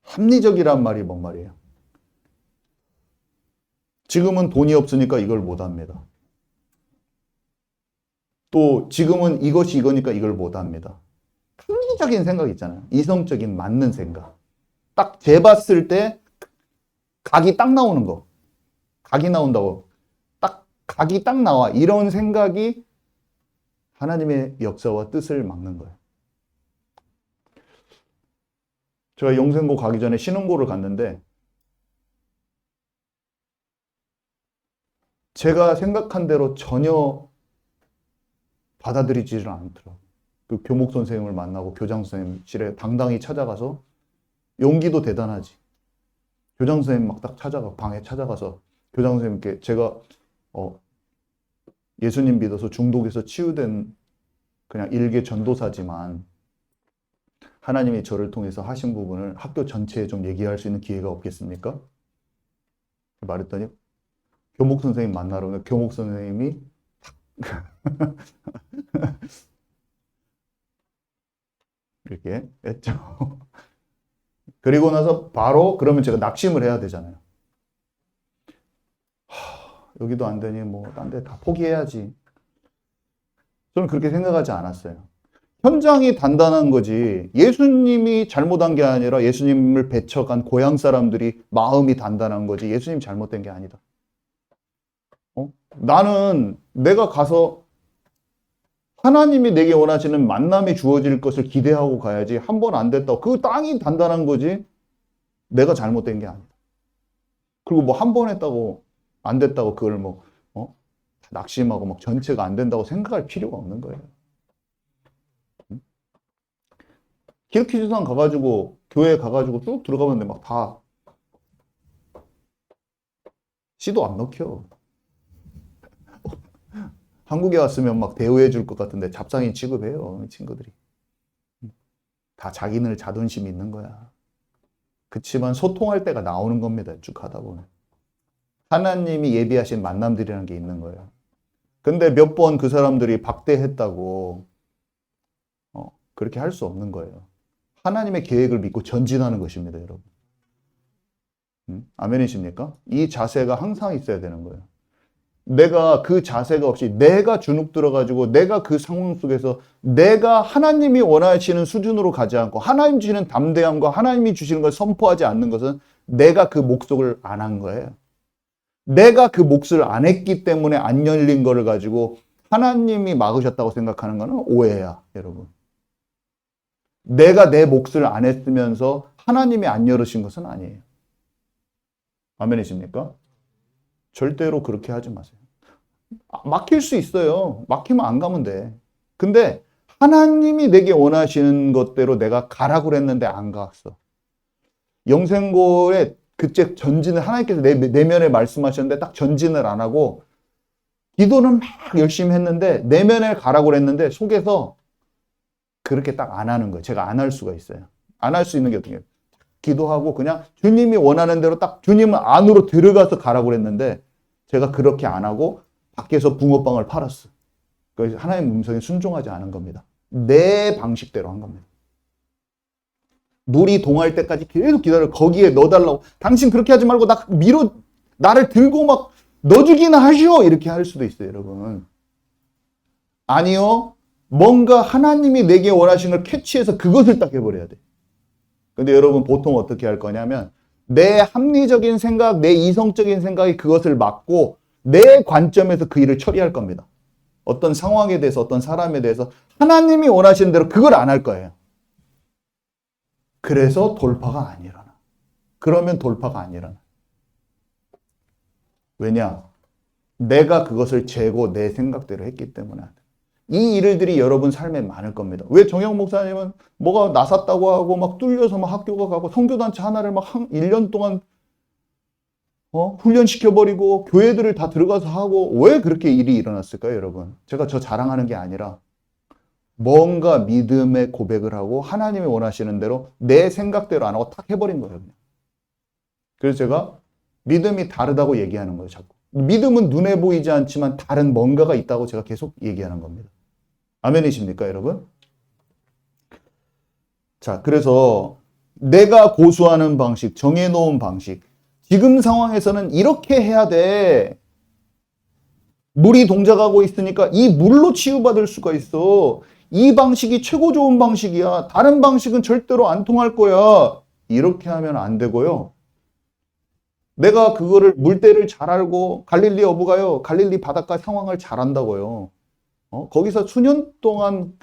합리적이란 말이 뭔 말이에요? 지금은 돈이 없으니까 이걸 못 합니다. 또 지금은 이것이 이거니까 이걸 못 합니다. 합리적인 생각 있잖아요. 이성적인 맞는 생각. 딱 재봤을 때 각이 딱 나오는 거. 각이 나온다고. 딱 각이 딱 나와. 이런 생각이 하나님의 역사와 뜻을 막는 거예요. 제가 영생고 가기 전에 신흥고를 갔는데 제가 생각한 대로 전혀 받아들이지를 않더라고요. 그 교목 선생님을 만나고 교장 선생님실에 당당히 찾아가서 용기도 대단하지. 교장 선생님 막 딱 방에 찾아가서 교장 선생님께 제가 예수님 믿어서 중독에서 치유된 그냥 일개 전도사지만 하나님이 저를 통해서 하신 부분을 학교 전체에 좀 얘기할 수 있는 기회가 없겠습니까? 말했더니 교목 선생님 만나러 오면 교목 선생님이 이렇게 했죠. 그리고 나서 바로 그러면 제가 낙심을 해야 되잖아요. 여기도 안 되니 뭐 딴 데 다 포기해야지. 저는 그렇게 생각하지 않았어요. 현장이 단단한 거지 예수님이 잘못한 게 아니라 예수님을 배척한 고향 사람들이 마음이 단단한 거지 예수님 잘못된 게 아니다. 나는 내가 가서 하나님이 내게 원하시는 만남이 주어질 것을 기대하고 가야지. 한 번 안 됐다고. 그 땅이 단단한 거지. 내가 잘못된 게 아니다. 그리고 뭐 한 번 했다고 안 됐다고 그걸 뭐 낙심하고 막 전체가 안 된다고 생각할 필요가 없는 거예요. 기독교주상 가가지고 교회 가가지고 쭉 들어가는데 막 다 씨도 안 먹혀. 한국에 왔으면 막 대우해 줄 것 같은데 잡상인 취급해요, 친구들이. 다 자기네 자존심이 있는 거야. 그치만 소통할 때가 나오는 겁니다, 쭉 하다 보면. 하나님이 예비하신 만남들이라는 게 있는 거예요. 근데 몇 번 그 사람들이 박대했다고 그렇게 할 수 없는 거예요. 하나님의 계획을 믿고 전진하는 것입니다, 여러분. 아멘이십니까? 이 자세가 항상 있어야 되는 거예요. 내가 그 자세가 없이 내가 주눅 들어가지고 내가 그 상황 속에서 내가 하나님이 원하시는 수준으로 가지 않고 하나님 주시는 담대함과 하나님이 주시는 걸 선포하지 않는 것은 내가 그 목적을 안 한 거예요. 내가 그 몫을 안 했기 때문에 안 열린 거를 가지고 하나님이 막으셨다고 생각하는 거는 오해야, 여러분. 내가 내 몫을 안 했으면서 하나님이 안 열으신 것은 아니에요. 아멘이십니까? 절대로 그렇게 하지 마세요. 막힐 수 있어요. 막히면 안 가면 돼. 근데 하나님이 내게 원하시는 것대로 내가 가라고 그랬는데 안 갔어. 영생고에 그때 전진을 하나님께서 내면에 말씀하셨는데 딱 전진을 안 하고 기도는 막 열심히 했는데 내면에 가라고 그랬는데 속에서 그렇게 딱 안 하는 거예요. 제가 안 할 수가 있어요. 안 할 수 있는 게 어떻게 해요? 기도하고 그냥 주님이 원하는 대로 딱 주님은 안으로 들어가서 가라고 그랬는데 제가 그렇게 안 하고 밖에서 붕어빵을 팔았어. 그래서 하나님의 음성에 순종하지 않은 겁니다. 내 방식대로 한 겁니다. 물이 동할 때까지 계속 기다려. 거기에 넣어달라고. 당신 그렇게 하지 말고 나를 들고 막 넣어주기나 하시오. 이렇게 할 수도 있어요, 여러분. 아니요. 뭔가 하나님이 내게 원하시는 걸 캐치해서 그것을 딱 해버려야 돼. 근데 여러분 보통 어떻게 할 거냐면 내 합리적인 생각, 내 이성적인 생각이 그것을 막고 내 관점에서 그 일을 처리할 겁니다. 어떤 상황에 대해서 어떤 사람에 대해서 하나님이 원하시는 대로 그걸 안 할 거예요. 그래서 돌파가 안 일어나. 그러면 돌파가 안 일어나. 왜냐? 내가 그것을 재고 내 생각대로 했기 때문에. 이 일들이 여러분 삶에 많을 겁니다. 왜 정영 목사님은 뭐가 나섰다고 하고 막 뚫려서 막 학교가 가고 선교단체 하나를 막 1년 동안 훈련시켜버리고 교회들을 다 들어가서 하고 왜 그렇게 일이 일어났을까요, 여러분? 제가 저 자랑하는 게 아니라 뭔가 믿음의 고백을 하고 하나님이 원하시는 대로 내 생각대로 안 하고 탁 해버린 거예요. 그냥. 그래서 제가 믿음이 다르다고 얘기하는 거예요, 자꾸. 믿음은 눈에 보이지 않지만 다른 뭔가가 있다고 제가 계속 얘기하는 겁니다. 아멘이십니까, 여러분? 자, 그래서 내가 고수하는 방식, 정해놓은 방식, 지금 상황에서는 이렇게 해야 돼. 물이 동작하고 있으니까 이 물로 치유받을 수가 있어. 이 방식이 최고 좋은 방식이야. 다른 방식은 절대로 안 통할 거야. 이렇게 하면 안 되고요. 내가 그거를 물때를 잘 알고 갈릴리 어부가요. 갈릴리 바닷가 상황을 잘 안다고요. 거기서 수년 동안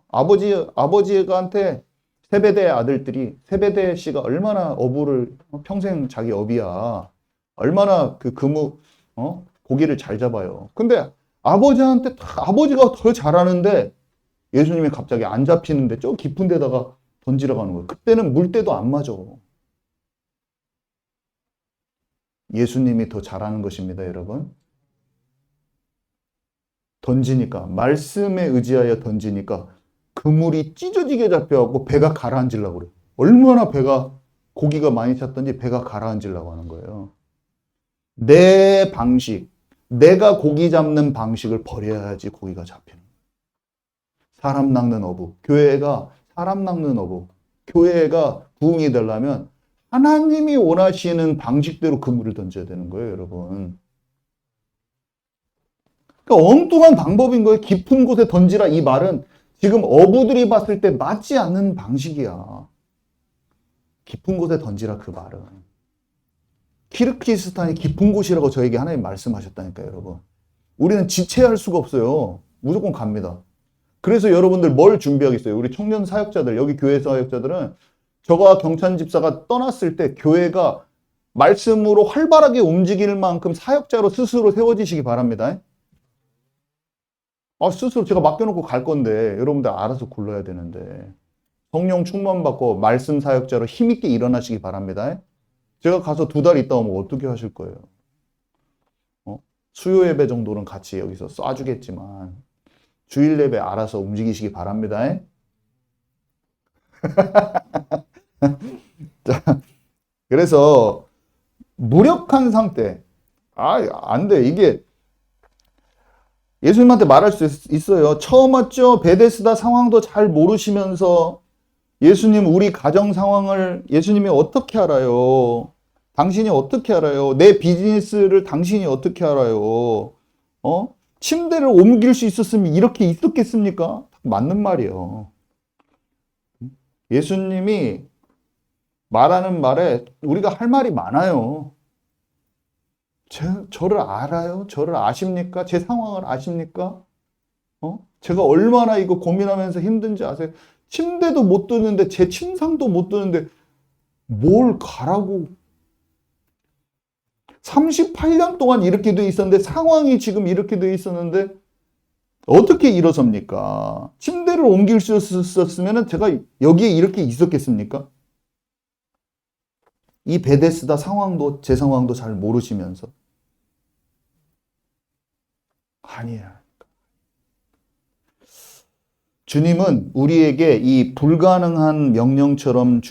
아버지한테 세베대 아들들이 세베대 씨가 얼마나 어부를 평생 자기 업이야. 얼마나 그 고기를 잘 잡아요. 근데 아버지가 더 잘하는데 예수님이 갑자기 안 잡히는데 저 깊은 데다가 던지러 가는 거예요. 그때는 물때도 안 맞아. 예수님이 더 잘하는 것입니다, 여러분. 던지니까, 말씀에 의지하여 던지니까 그물이 찢어지게 잡혀갖고 배가 가라앉으려고 그래요. 얼마나 고기가 많이 찼던지 배가 가라앉으려고 하는 거예요. 내 방식, 내가 고기 잡는 방식을 버려야지 고기가 잡히는 거예요. 사람 낚는 어부, 교회가 사람 낚는 어부, 교회가 부흥이 되려면 하나님이 원하시는 방식대로 그물을 던져야 되는 거예요, 여러분. 그러니까 엉뚱한 방법인 거예요. 깊은 곳에 던지라 이 말은 지금 어부들이 봤을 때 맞지 않는 방식이야. 깊은 곳에 던지라 그 말은. 키르기스탄이 깊은 곳이라고 저에게 하나님 말씀하셨다니까요, 여러분. 우리는 지체할 수가 없어요. 무조건 갑니다. 그래서 여러분들 뭘 준비하겠어요? 우리 청년 사역자들, 여기 교회 사역자들은 저가 경찬 집사가 떠났을 때 교회가 말씀으로 활발하게 움직일 만큼 사역자로 스스로 세워지시기 바랍니다. 스스로 제가 맡겨놓고 갈 건데 여러분들 알아서 굴러야 되는데 성령 충만 받고 말씀 사역자로 힘있게 일어나시기 바랍니다. 제가 가서 2달 있다 오면 어떻게 하실 거예요? 수요 예배 정도는 같이 여기서 쏴주겠지만 주일 예배 알아서 움직이시기 바랍니다. 자, 그래서 무력한 상태. 안 돼. 이게 예수님한테 말할 수 있어요. 처음 왔죠? 베데스다 상황도 잘 모르시면서 예수님 우리 가정 상황을 예수님이 어떻게 알아요? 당신이 어떻게 알아요? 내 비즈니스를 당신이 어떻게 알아요? 침대를 옮길 수 있었으면 이렇게 있었겠습니까? 맞는 말이에요. 예수님이 말하는 말에 우리가 할 말이 많아요. 저를 알아요? 저를 아십니까? 제 상황을 아십니까? 제가 얼마나 이거 고민하면서 힘든지 아세요? 침대도 못 드는데, 제 침상도 못 드는데, 뭘 가라고. 38년 동안 이렇게 돼 있었는데, 상황이 지금 이렇게 돼 있었는데, 어떻게 일어섭니까? 침대를 옮길 수 있었으면 제가 여기에 이렇게 있었겠습니까? 이 베데스다 상황도, 제 상황도 잘 모르시면서. 아니야. 주님은 우리에게 이 불가능한 명령처럼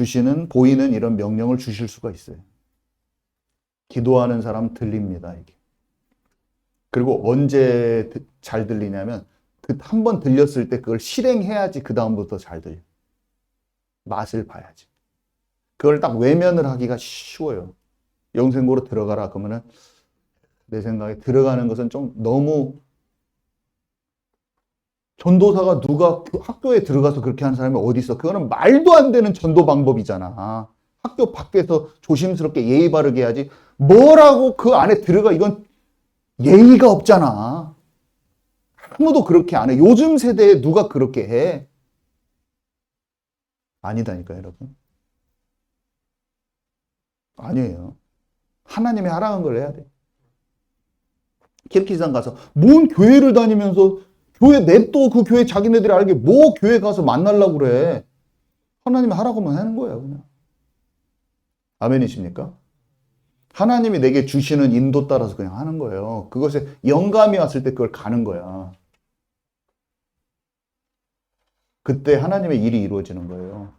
보이는 이런 명령을 주실 수가 있어요. 기도하는 사람 들립니다, 이게. 그리고 언제 잘 들리냐면, 한 번 들렸을 때 그걸 실행해야지 그다음부터 잘 들려. 맛을 봐야지. 그걸 딱 외면을 하기가 쉬워요. 영생고로 들어가라. 그러면은 내 생각에 들어가는 것은 좀 너무 전도사가 누가 학교에 들어가서 그렇게 하는 사람이 어디 있어? 그거는 말도 안 되는 전도 방법이잖아. 학교 밖에서 조심스럽게 예의 바르게 해야지. 뭐라고 그 안에 들어가? 이건 예의가 없잖아. 아무도 그렇게 안 해. 요즘 세대에 누가 그렇게 해? 아니다니까, 여러분. 아니에요. 하나님이 하라는 걸 해야 돼. 키르기스탄 가서 뭔 교회를 다니면서 교회 냅둬. 그 교회 자기네들이 알게 뭐 교회 가서 만나려고 그래. 하나님이 하라고만 하는 거예요, 그냥. 아멘이십니까? 하나님이 내게 주시는 인도 따라서 그냥 하는 거예요. 그것에 영감이 왔을 때 그걸 가는 거야. 그때 하나님의 일이 이루어지는 거예요.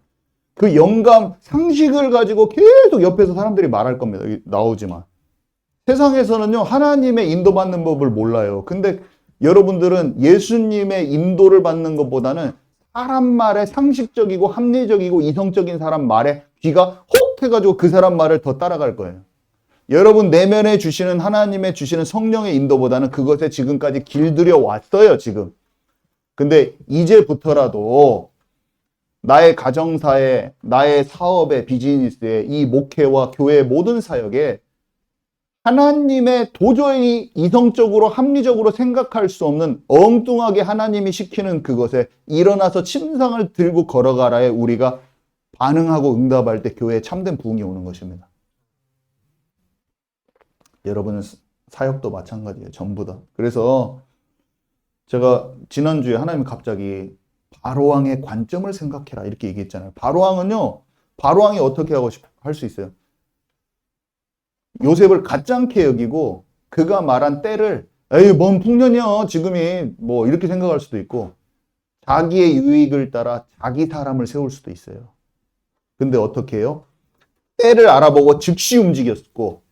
그 영감, 상식을 가지고 계속 옆에서 사람들이 말할 겁니다. 나오지만. 세상에서는요, 하나님의 인도받는 법을 몰라요. 근데 여러분들은 예수님의 인도를 받는 것보다는 사람 말에 상식적이고 합리적이고 이성적인 사람 말에 귀가 혹 해가지고 그 사람 말을 더 따라갈 거예요. 여러분 내면에 주시는 하나님의 주시는 성령의 인도보다는 그것에 지금까지 길들여 왔어요, 지금. 근데 이제부터라도 나의 가정사에, 나의 사업에, 비즈니스에, 이 목회와 교회의 모든 사역에 하나님의 도저히 이성적으로 합리적으로 생각할 수 없는 엉뚱하게 하나님이 시키는 그것에 일어나서 침상을 들고 걸어가라에 우리가 반응하고 응답할 때 교회에 참된 부흥이 오는 것입니다. 여러분은 사역도 마찬가지예요. 전부 다. 그래서 제가 지난주에 하나님이 갑자기 바로왕의 관점을 생각해라 이렇게 얘기했잖아요. 바로왕이 어떻게 할 수 있어요? 요셉을 가짱케 여기고 그가 말한 때를 에이 뭔 풍년이야 지금이 뭐 이렇게 생각할 수도 있고 자기의 유익을 따라 자기 사람을 세울 수도 있어요. 근데 어떻게 해요? 때를 알아보고 즉시 움직였고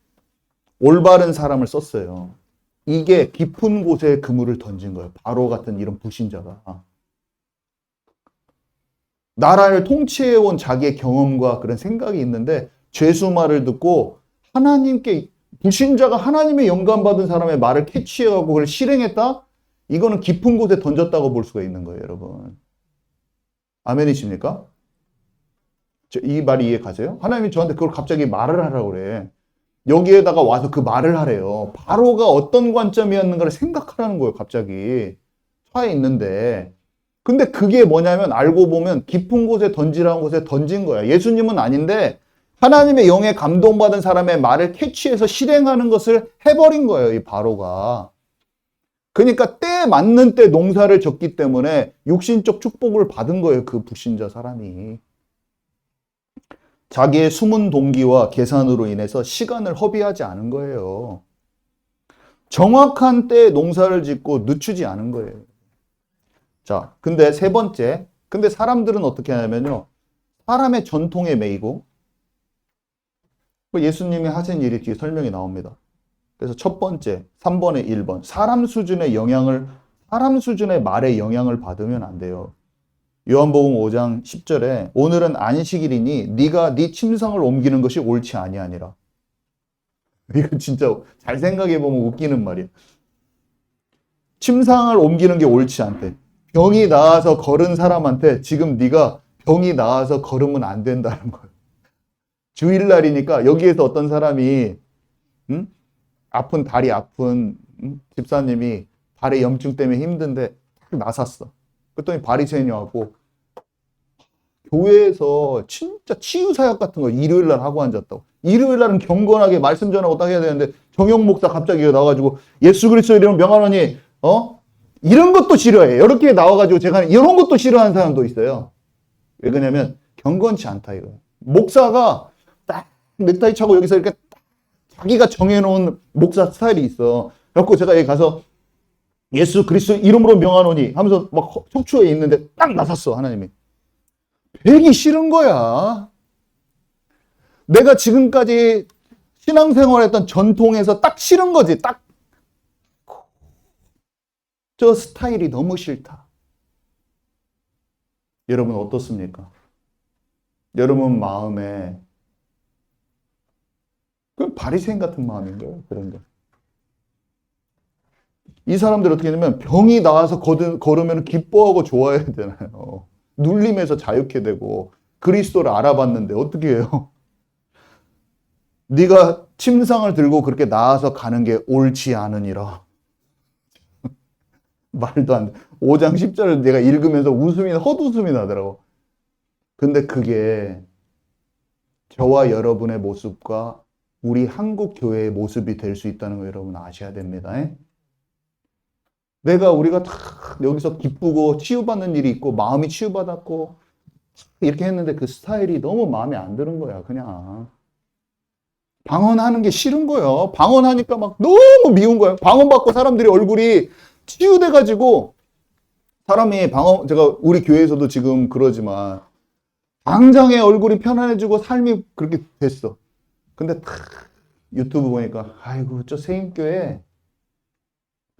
올바른 사람을 썼어요. 이게 깊은 곳에 그물을 던진 거예요. 바로 같은 이런 불신자가. 나라를 통치해온 자기의 경험과 그런 생각이 있는데 죄수 말을 듣고 하나님께 불신자가 하나님의 영감받은 사람의 말을 캐치해가고 그걸 실행했다? 이거는 깊은 곳에 던졌다고 볼 수가 있는 거예요, 여러분. 아멘이십니까? 이 말이 이해 가세요? 하나님이 저한테 그걸 갑자기 말을 하라고 그래. 여기에다가 와서 그 말을 하래요. 바로가 어떤 관점이었는가를 생각하라는 거예요, 갑자기. 차에 있는데. 근데 그게 뭐냐면 알고 보면 깊은 곳에 던지라는 곳에 던진 거야. 예수님은 아닌데 하나님의 영에 감동받은 사람의 말을 캐치해서 실행하는 것을 해버린 거예요, 이 바로가. 그러니까 때 맞는 때 농사를 졌기 때문에 육신적 축복을 받은 거예요, 그 불신자 사람이. 자기의 숨은 동기와 계산으로 인해서 시간을 허비하지 않은 거예요. 정확한 때에 농사를 짓고 늦추지 않은 거예요. 자, 근데 세 번째. 근데 사람들은 어떻게 하냐면요. 사람의 전통에 매이고, 예수님이 하신 일이 뒤에 설명이 나옵니다. 그래서 첫 번째, 3번에 1번. 사람 수준의 말에 영향을 받으면 안 돼요. 요한복음 5장 10절에 오늘은 안식일이니 네가 네 침상을 옮기는 것이 옳지 아니하니라. 이거 진짜 잘 생각해 보면 웃기는 말이야. 침상을 옮기는 게 옳지 않대. 병이 나아서 걸은 사람한테 지금 네가 병이 나아서 걸으면 안 된다는 거예요. 주일날이니까 여기에서 어떤 사람이 다리 아픈 집사님이 발에 염증 때문에 힘든데 딱 나섰어. 그랬더니 바리새인이 와고 교회에서 진짜 치유사역 같은 거 일요일날 하고 앉았다고. 일요일날은 경건하게 말씀 전하고 딱 해야 되는데 정영 목사 갑자기 나와가지고 예수 그리스도 이름 명하노니 이런 것도 싫어해. 이렇게 나와가지고 제가 이런 것도 싫어하는 사람도 있어요. 왜 그러냐면 경건치 않다 이거예요. 목사가 딱 넥타이 차고 여기서 이렇게 딱 자기가 정해놓은 목사 스타일이 있어. 그래갖고 제가 여기 가서 예수 그리스도 이름으로 명하노니 하면서 막 척추에 있는데 딱 나섰어, 하나님이. 되기 싫은 거야. 내가 지금까지 신앙생활했던 전통에서 딱 싫은 거지. 딱 저 스타일이 너무 싫다. 여러분 어떻습니까? 여러분 마음에 그 바리새인 같은 마음인 거예요. 그런 거. 이 사람들 어떻게 되냐면 병이 나와서 걸으면 기뻐하고 좋아해야 되나요? 눌림에서 자유케 되고 그리스도를 알아봤는데 어떻게 해요? 네가 침상을 들고 그렇게 나아서 가는 게 옳지 않으니라. 말도 안 돼. 5장 10절을 내가 읽으면서 헛웃음이 나더라고. 근데 그게 저와 여러분의 모습과 우리 한국 교회의 모습이 될 수 있다는 거 여러분 아셔야 됩니다. 우리가 다 여기서 기쁘고 치유받는 일이 있고 마음이 치유받았고 이렇게 했는데 그 스타일이 너무 마음에 안 드는 거야. 그냥 방언하는 게 싫은 거예요. 방언하니까 막 너무 미운 거예요. 방언받고 사람들이 얼굴이 치유돼가지고 사람이 제가 우리 교회에서도 지금 그러지만 당장에 얼굴이 편안해지고 삶이 그렇게 됐어. 근데 딱 유튜브 보니까 아이고 저 세인교회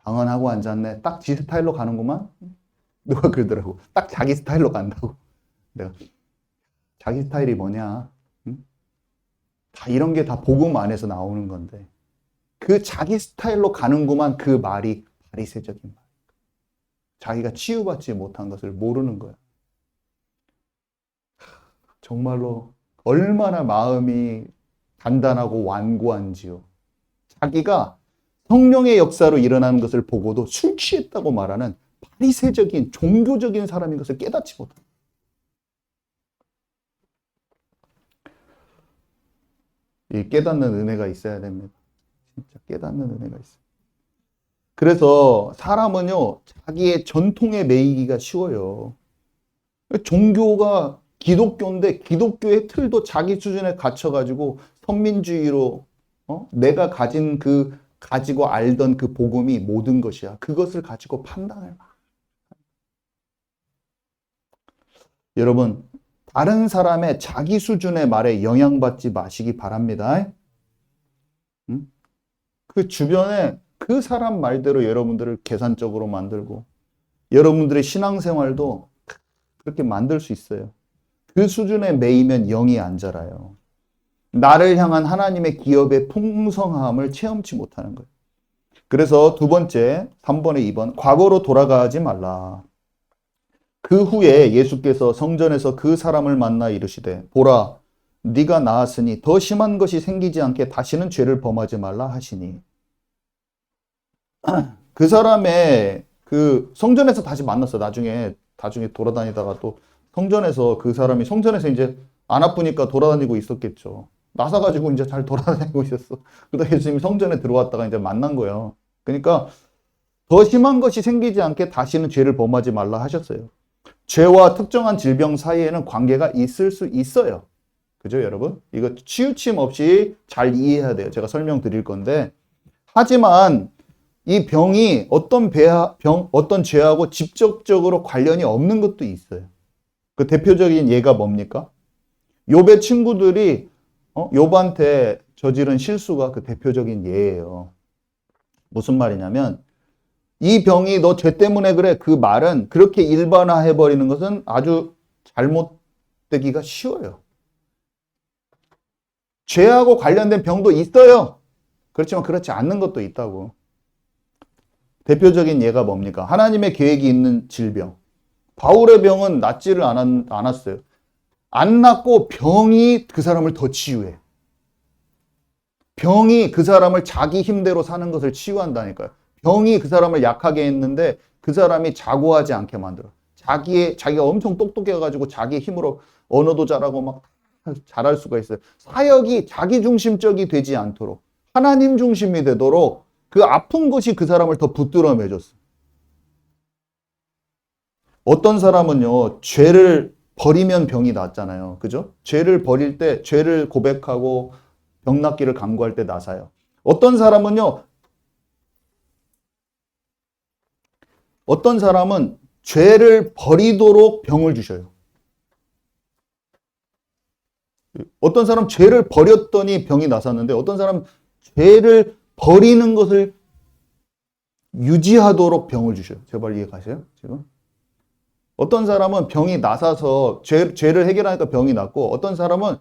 방언하고 앉았네. 딱 지 스타일로 가는구만. 누가 그러더라고. 딱 자기 스타일로 간다고. 내가 자기 스타일이 뭐냐? 응? 다 이런 게 다 복음 안에서 나오는 건데 그 자기 스타일로 가는구만. 그 말이 바리새적인 말. 자기가 치유받지 못한 것을 모르는 거야. 정말로 얼마나 마음이 단단하고 완고한지요. 자기가 성령의 역사로 일어나는 것을 보고도 술 취했다고 말하는 바리새적인 종교적인 사람인 것을 깨닫지 못한다. 이 깨닫는 은혜가 있어야 됩니다. 진짜 깨닫는 은혜가 있어요. 그래서 사람은요, 자기의 전통에 매이기가 쉬워요. 종교가 기독교인데 기독교의 틀도 자기 수준에 갇혀가지고 선민주의로 내가 가지고 알던 그 복음이 모든 것이야. 그것을 가지고 판단을 막. 여러분, 다른 사람의 자기 수준의 말에 영향받지 마시기 바랍니다. 그 주변에 그 사람 말대로 여러분들을 계산적으로 만들고 여러분들의 신앙생활도 그렇게 만들 수 있어요. 그 수준에 매이면 영이 안 자라요. 나를 향한 하나님의 기업의 풍성함을 체험치 못하는 거예요. 그래서 두 번째, 3번에 2번, 과거로 돌아가지 말라. 그 후에 예수께서 성전에서 그 사람을 만나 이르시되 보라, 네가 나았으니 더 심한 것이 생기지 않게 다시는 죄를 범하지 말라 하시니. 그 사람의 그 성전에서 다시 만났어. 나중에 나중에 돌아다니다가 또 성전에서 그 사람이 성전에서 이제 안 아프니까 돌아다니고 있었겠죠. 나사가지고 이제 잘 돌아다니고 있었어. 그러다 예수님이 성전에 들어왔다가 이제 만난 거예요. 그러니까 더 심한 것이 생기지 않게 다시는 죄를 범하지 말라 하셨어요. 죄와 특정한 질병 사이에는 관계가 있을 수 있어요. 그죠, 여러분? 이거 치우침 없이 잘 이해해야 돼요. 제가 설명드릴 건데. 하지만 이 병이 어떤 죄하고 직접적으로 관련이 없는 것도 있어요. 그 대표적인 예가 뭡니까? 욥의 친구들이 욥한테 저지른 실수가 그 대표적인 예예요. 무슨 말이냐면 이 병이 너 죄 때문에 그래. 그 말은 그렇게 일반화해버리는 것은 아주 잘못되기가 쉬워요. 죄하고 관련된 병도 있어요. 그렇지만 그렇지 않는 것도 있다고. 대표적인 예가 뭡니까? 하나님의 계획이 있는 질병. 바울의 병은 낫지를 않았어요. 안 낫고 병이 그 사람을 더 치유해. 병이 그 사람을 자기 힘대로 사는 것을 치유한다니까요. 병이 그 사람을 약하게 했는데 그 사람이 자고하지 않게 만들어. 자기가 엄청 똑똑해가지고 자기 힘으로 언어도 잘하고 막 잘할 수가 있어요. 사역이 자기 중심적이 되지 않도록 하나님 중심이 되도록 그 아픈 것이 그 사람을 더 붙들어 매줬어. 어떤 사람은요, 죄를 버리면 병이 낫잖아요. 그죠? 죄를 버릴 때, 죄를 고백하고 병 낫기를 간구할 때 나사요. 어떤 사람은 죄를 버리도록 병을 주셔요. 어떤 사람 죄를 버렸더니 병이 나섰는데 어떤 사람 죄를 버리는 것을 유지하도록 병을 주셔요. 제발 이해 가세요? 지금? 어떤 사람은 병이 나서서 죄를 해결하니까 병이 낫고 어떤 사람은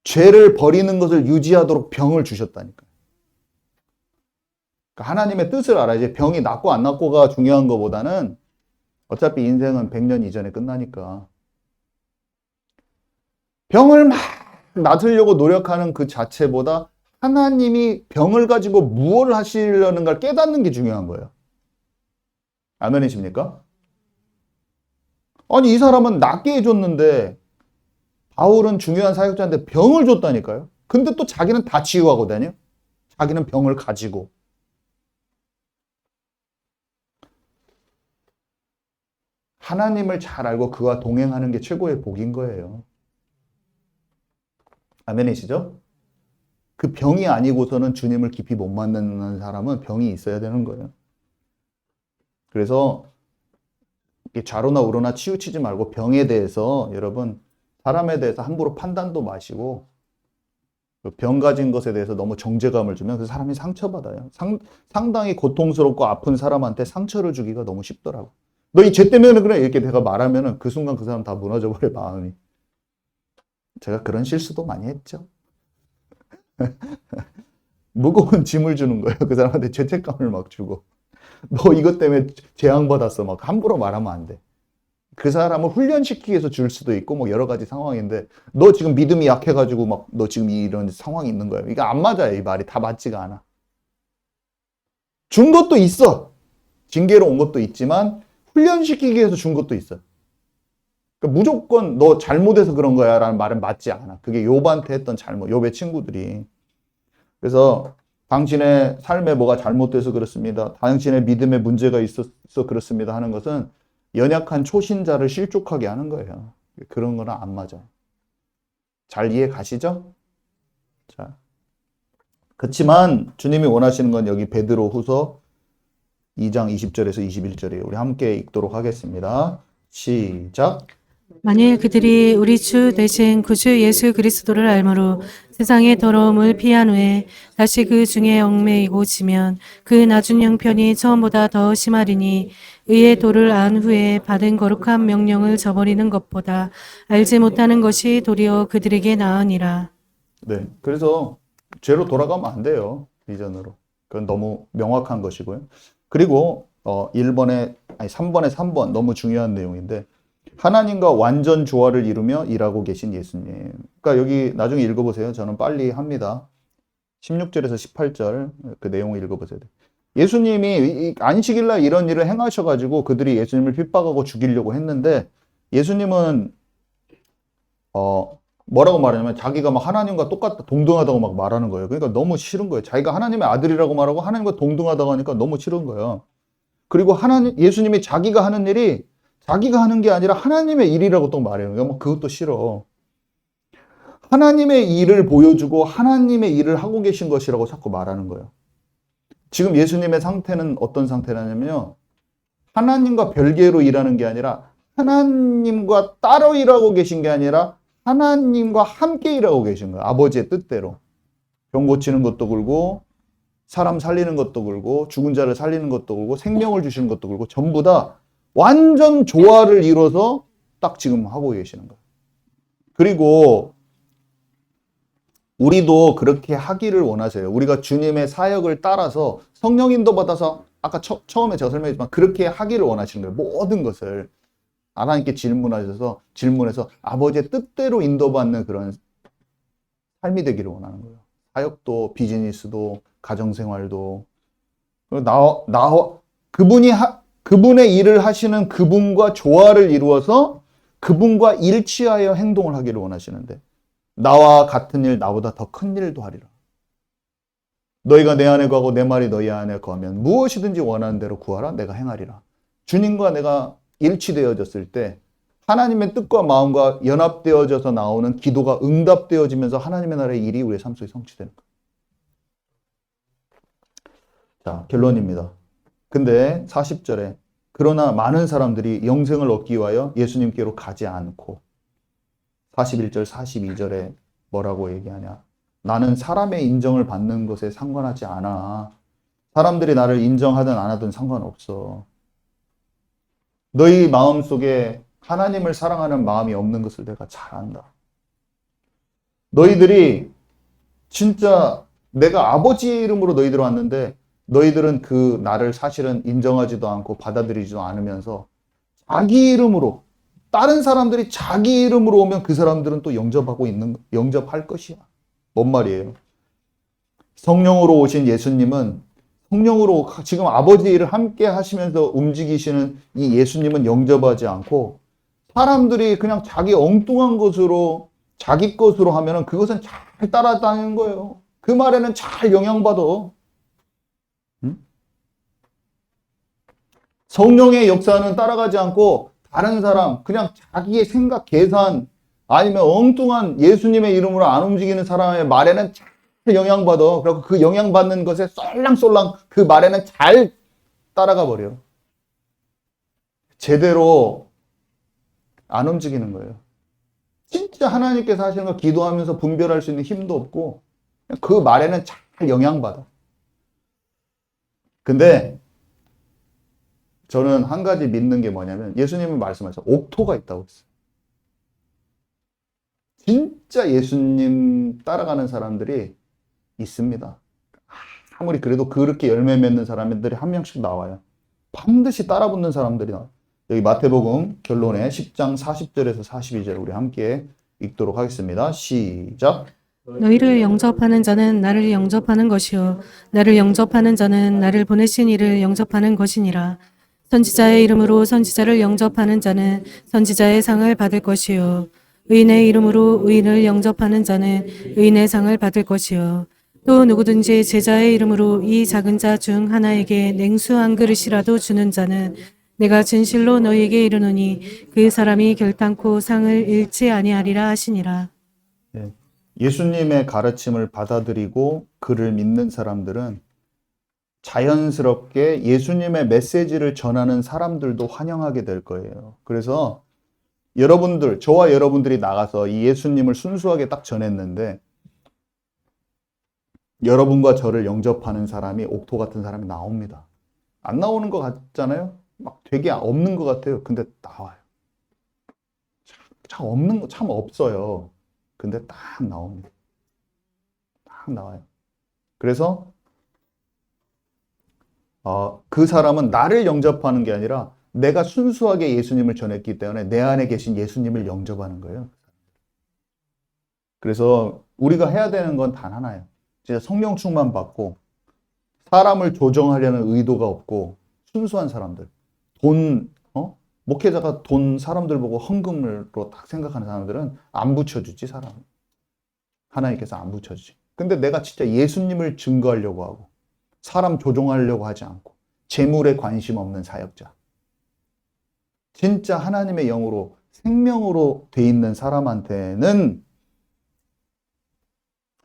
죄를 버리는 것을 유지하도록 병을 주셨다니까요. 그러니까 하나님의 뜻을 알아야지. 병이 낫고 안 낫고가 중요한 것보다는 어차피 인생은 100년 이전에 끝나니까. 병을 막 낫으려고 노력하는 그 자체보다 하나님이 병을 가지고 무엇을 하시려는 걸 깨닫는 게 중요한 거예요. 아멘이십니까? 아니, 이 사람은 낫게 해줬는데 바울은 중요한 사역자인데 병을 줬다니까요. 근데 또 자기는 다 치유하고 다녀. 자기는 병을 가지고. 하나님을 잘 알고 그와 동행하는 게 최고의 복인 거예요. 아멘이시죠? 그 병이 아니고서는 주님을 깊이 못 만나는 사람은 병이 있어야 되는 거예요. 그래서 좌로나 우로나 치우치지 말고 병에 대해서 여러분 사람에 대해서 함부로 판단도 마시고 병 가진 것에 대해서 너무 정죄감을 주면 그 사람이 상처받아요. 상당히 고통스럽고 아픈 사람한테 상처를 주기가 너무 쉽더라고. 너 이 죄 때문에 그래 이렇게 내가 말하면은 그 순간 그 사람 다 무너져 버려 마음이. 제가 그런 실수도 많이 했죠. 무거운 짐을 주는 거예요. 그 사람한테 죄책감을 막 주고. 너 이것 때문에 재앙받았어. 막 함부로 말하면 안 돼. 그 사람을 훈련시키기 위해서 줄 수도 있고 뭐 여러 가지 상황인데 너 지금 믿음이 약해가지고 막 너 지금 이런 상황이 있는 거야. 이게 안 맞아요. 이 말이 다 맞지가 않아. 준 것도 있어. 징계로 온 것도 있지만 훈련시키기 위해서 준 것도 있어. 그러니까 무조건 너 잘못해서 그런 거야 라는 말은 맞지 않아. 그게 욥한테 했던 잘못. 욥의 친구들이. 그래서 당신의 삶에 뭐가 잘못돼서 그렇습니다. 당신의 믿음에 문제가 있어서 그렇습니다 하는 것은 연약한 초신자를 실족하게 하는 거예요. 그런 거는 안 맞아. 잘 이해 가시죠? 자, 그렇지만 주님이 원하시는 건 여기 베드로 후서 2장 20절에서 21절이에요. 우리 함께 읽도록 하겠습니다. 시작. 만일 그들이 우리 주 대신 구주 예수 그리스도를 알므로 세상의 더러움을 피한 후에 다시 그 중에 얽매이고 지면 그 나중 형편이 처음보다 더 심하리니 의의 도를 안 후에 받은 거룩한 명령을 저버리는 것보다 알지 못하는 것이 도리어 그들에게 나으니라. 네, 그래서 죄로 돌아가면 안 돼요. 이전으로. 그건 너무 명확한 것이고요. 그리고 3번에 3번 너무 중요한 내용인데 하나님과 완전 조화를 이루며 일하고 계신 예수님. 그러니까 여기 나중에 읽어보세요. 저는 빨리 합니다. 16절에서 18절 그 내용을 읽어보세요. 예수님이 이 안식일날 이런 일을 행하셔가지고 그들이 예수님을 핍박하고 죽이려고 했는데 예수님은 뭐라고 말하냐면 자기가 막 하나님과 똑같다, 동등하다고 막 말하는 거예요. 그러니까 너무 싫은 거예요. 자기가 하나님의 아들이라고 말하고 하나님과 동등하다고 하니까 너무 싫은 거예요. 그리고 예수님이 자기가 하는 일이 자기가 하는 게 아니라 하나님의 일이라고 또 말해요. 그러니까 뭐 그것도 싫어. 하나님의 일을 보여주고 하나님의 일을 하고 계신 것이라고 자꾸 말하는 거예요. 지금 예수님의 상태는 어떤 상태냐면요. 하나님과 별개로 일하는 게 아니라 하나님과 따로 일하고 계신 게 아니라 하나님과 함께 일하고 계신 거예요. 아버지의 뜻대로. 병 고치는 것도 그렇고 사람 살리는 것도 그렇고 죽은 자를 살리는 것도 그렇고 생명을 주시는 것도 그렇고 전부 다 완전 조화를 이뤄서 딱 지금 하고 계시는 거예요. 그리고 우리도 그렇게 하기를 원하세요. 우리가 주님의 사역을 따라서 성령 인도 받아서 아까 처음에 제가 설명했지만 그렇게 하기를 원하시는 거예요. 모든 것을 하나님께 질문해서 아버지의 뜻대로 인도받는 그런 삶이 되기를 원하는 거예요. 사역도 비즈니스도 가정생활도 그분의 일을 하시는 그분과 조화를 이루어서 그분과 일치하여 행동을 하기를 원하시는데 나와 같은 일, 나보다 더 큰 일도 하리라. 너희가 내 안에 거하고 내 말이 너희 안에 거하면 무엇이든지 원하는 대로 구하라. 내가 행하리라. 주님과 내가 일치되어졌을 때 하나님의 뜻과 마음과 연합되어져서 나오는 기도가 응답되어지면서 하나님의 나라의 일이 우리의 삶 속에 성취되는 거예요. 자, 결론입니다. 근데 40절에 그러나 많은 사람들이 영생을 얻기 위하여 예수님께로 가지 않고 41절, 42절에 뭐라고 얘기하냐. 나는 사람의 인정을 받는 것에 상관하지 않아. 사람들이 나를 인정하든 안 하든 상관없어. 너희 마음속에 하나님을 사랑하는 마음이 없는 것을 내가 잘 안다. 너희들이 진짜 내가 아버지의 이름으로 너희들 왔는데 너희들은 그 나를 사실은 인정하지도 않고 받아들이지도 않으면서 자기 이름으로 다른 사람들이 자기 이름으로 오면 그 사람들은 또 영접할 것이야. 뭔 말이에요? 성령으로 오신 예수님은 성령으로 지금 아버지 일을 함께 하시면서 움직이시는 이 예수님은 영접하지 않고 사람들이 그냥 자기 엉뚱한 것으로 자기 것으로 하면은 그것은 잘 따라다니는 거예요. 그 말에는 잘 영향받아. 응? 성령의 역사는 따라가지 않고 다른 사람, 그냥 자기의 생각, 계산, 아니면 엉뚱한 예수님의 이름으로 안 움직이는 사람의 말에는 잘 영향받아. 그리고 그 영향받는 것에 쏠랑쏠랑 그 말에는 잘 따라가 버려. 제대로 안 움직이는 거예요. 진짜 하나님께서 하시는 거 기도하면서 분별할 수 있는 힘도 없고 그 말에는 잘 영향받아. 근데 저는 한 가지 믿는 게 뭐냐면 예수님은 말씀하셨어요. 옥토가 있다고 했어요. 진짜 예수님 따라가는 사람들이 있습니다. 아무리 그래도 그렇게 열매 맺는 사람들이 한 명씩 나와요. 반드시 따라붙는 사람들이 나와요. 여기 마태복음 결론에 10장 40절에서 42절 우리 함께 읽도록 하겠습니다. 시작. 너희를 영접하는 자는 나를 영접하는 것이요 나를 영접하는 자는 나를 보내신 이를 영접하는 것이니라. 선지자의 이름으로 선지자를 영접하는 자는 선지자의 상을 받을 것이요 의인의 이름으로 의인을 영접하는 자는 의인의 상을 받을 것이요 또 누구든지 제자의 이름으로 이 작은 자 중 하나에게 냉수 한 그릇이라도 주는 자는 내가 진실로 너희에게 이르노니 그 사람이 결단코 상을 잃지 아니하리라 하시니라. 예수님의 가르침을 받아들이고 그를 믿는 사람들은 자연스럽게 예수님의 메시지를 전하는 사람들도 환영하게 될 거예요. 그래서 저와 여러분들이 나가서 이 예수님을 순수하게 딱 전했는데 여러분과 저를 영접하는 사람이 옥토 같은 사람이 나옵니다. 안 나오는 것 같잖아요? 막 되게 없는 것 같아요. 근데 나와요. 참 없어요. 근데 딱 나옵니다. 딱 나와요. 그래서 그 사람은 나를 영접하는 게 아니라 내가 순수하게 예수님을 전했기 때문에 내 안에 계신 예수님을 영접하는 거예요. 그래서 우리가 해야 되는 건 단 하나예요. 진짜 성령 충만 받고 사람을 조정하려는 의도가 없고 순수한 사람들. 목회자가 돈 사람들 보고 헌금으로 딱 생각하는 사람들은 안 붙여주지, 사람. 하나님께서 안 붙여주지. 근데 내가 진짜 예수님을 증거하려고 하고 사람 조종하려고 하지 않고 재물에 관심 없는 사역자. 진짜 하나님의 영으로 생명으로 돼 있는 사람한테는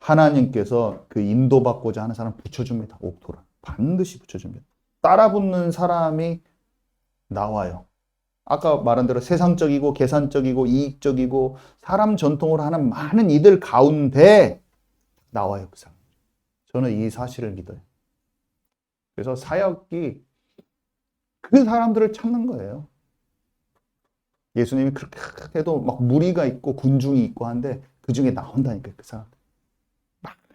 하나님께서 그 인도받고자 하는 사람 붙여줍니다. 옥토를. 반드시 붙여줍니다. 따라붙는 사람이 나와요. 아까 말한 대로 세상적이고 계산적이고 이익적이고 사람 전통으로 하는 많은 이들 가운데 나와요, 그 사람. 저는 이 사실을 믿어요. 그래서 사역이 그 사람들을 찾는 거예요. 예수님이 그렇게 해도 막 무리가 있고 군중이 있고 한데 그 중에 나온다니까요, 그 사람들.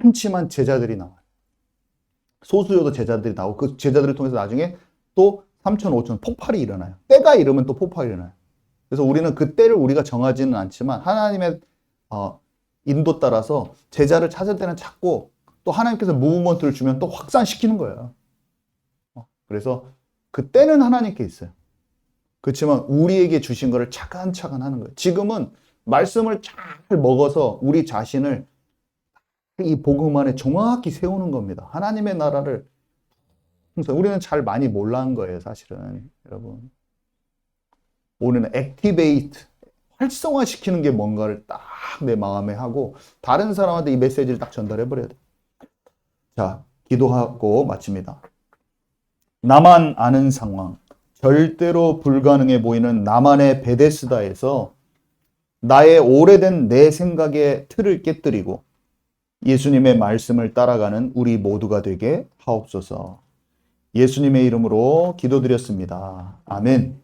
많지만 제자들이 나와요. 소수여도 제자들이 나오고 그 제자들을 통해서 나중에 또 3천, 5천 폭발이 일어나요. 때가 이르면 또 폭발이 일어나요. 그래서 우리는 그 때를 우리가 정하지는 않지만 하나님의 인도 따라서 제자를 찾을 때는 찾고 또 하나님께서 무브먼트를 주면 또 확산시키는 거예요. 그래서 그 때는 하나님께 있어요. 그렇지만 우리에게 주신 거를 차근차근 하는 거예요. 지금은 말씀을 잘 먹어서 우리 자신을 이 복음 안에 정확히 세우는 겁니다. 하나님의 나라를 우리는 잘 많이 몰라한 거예요, 사실은. 여러분. 우리는 액티베이트, 활성화시키는 게 뭔가를 딱 내 마음에 하고 다른 사람한테 이 메시지를 딱 전달해 버려야 돼. 자, 기도하고 마칩니다. 나만 아는 상황, 절대로 불가능해 보이는 나만의 베데스다에서 나의 오래된 내 생각의 틀을 깨뜨리고 예수님의 말씀을 따라가는 우리 모두가 되게 하옵소서. 예수님의 이름으로 기도드렸습니다. 아멘.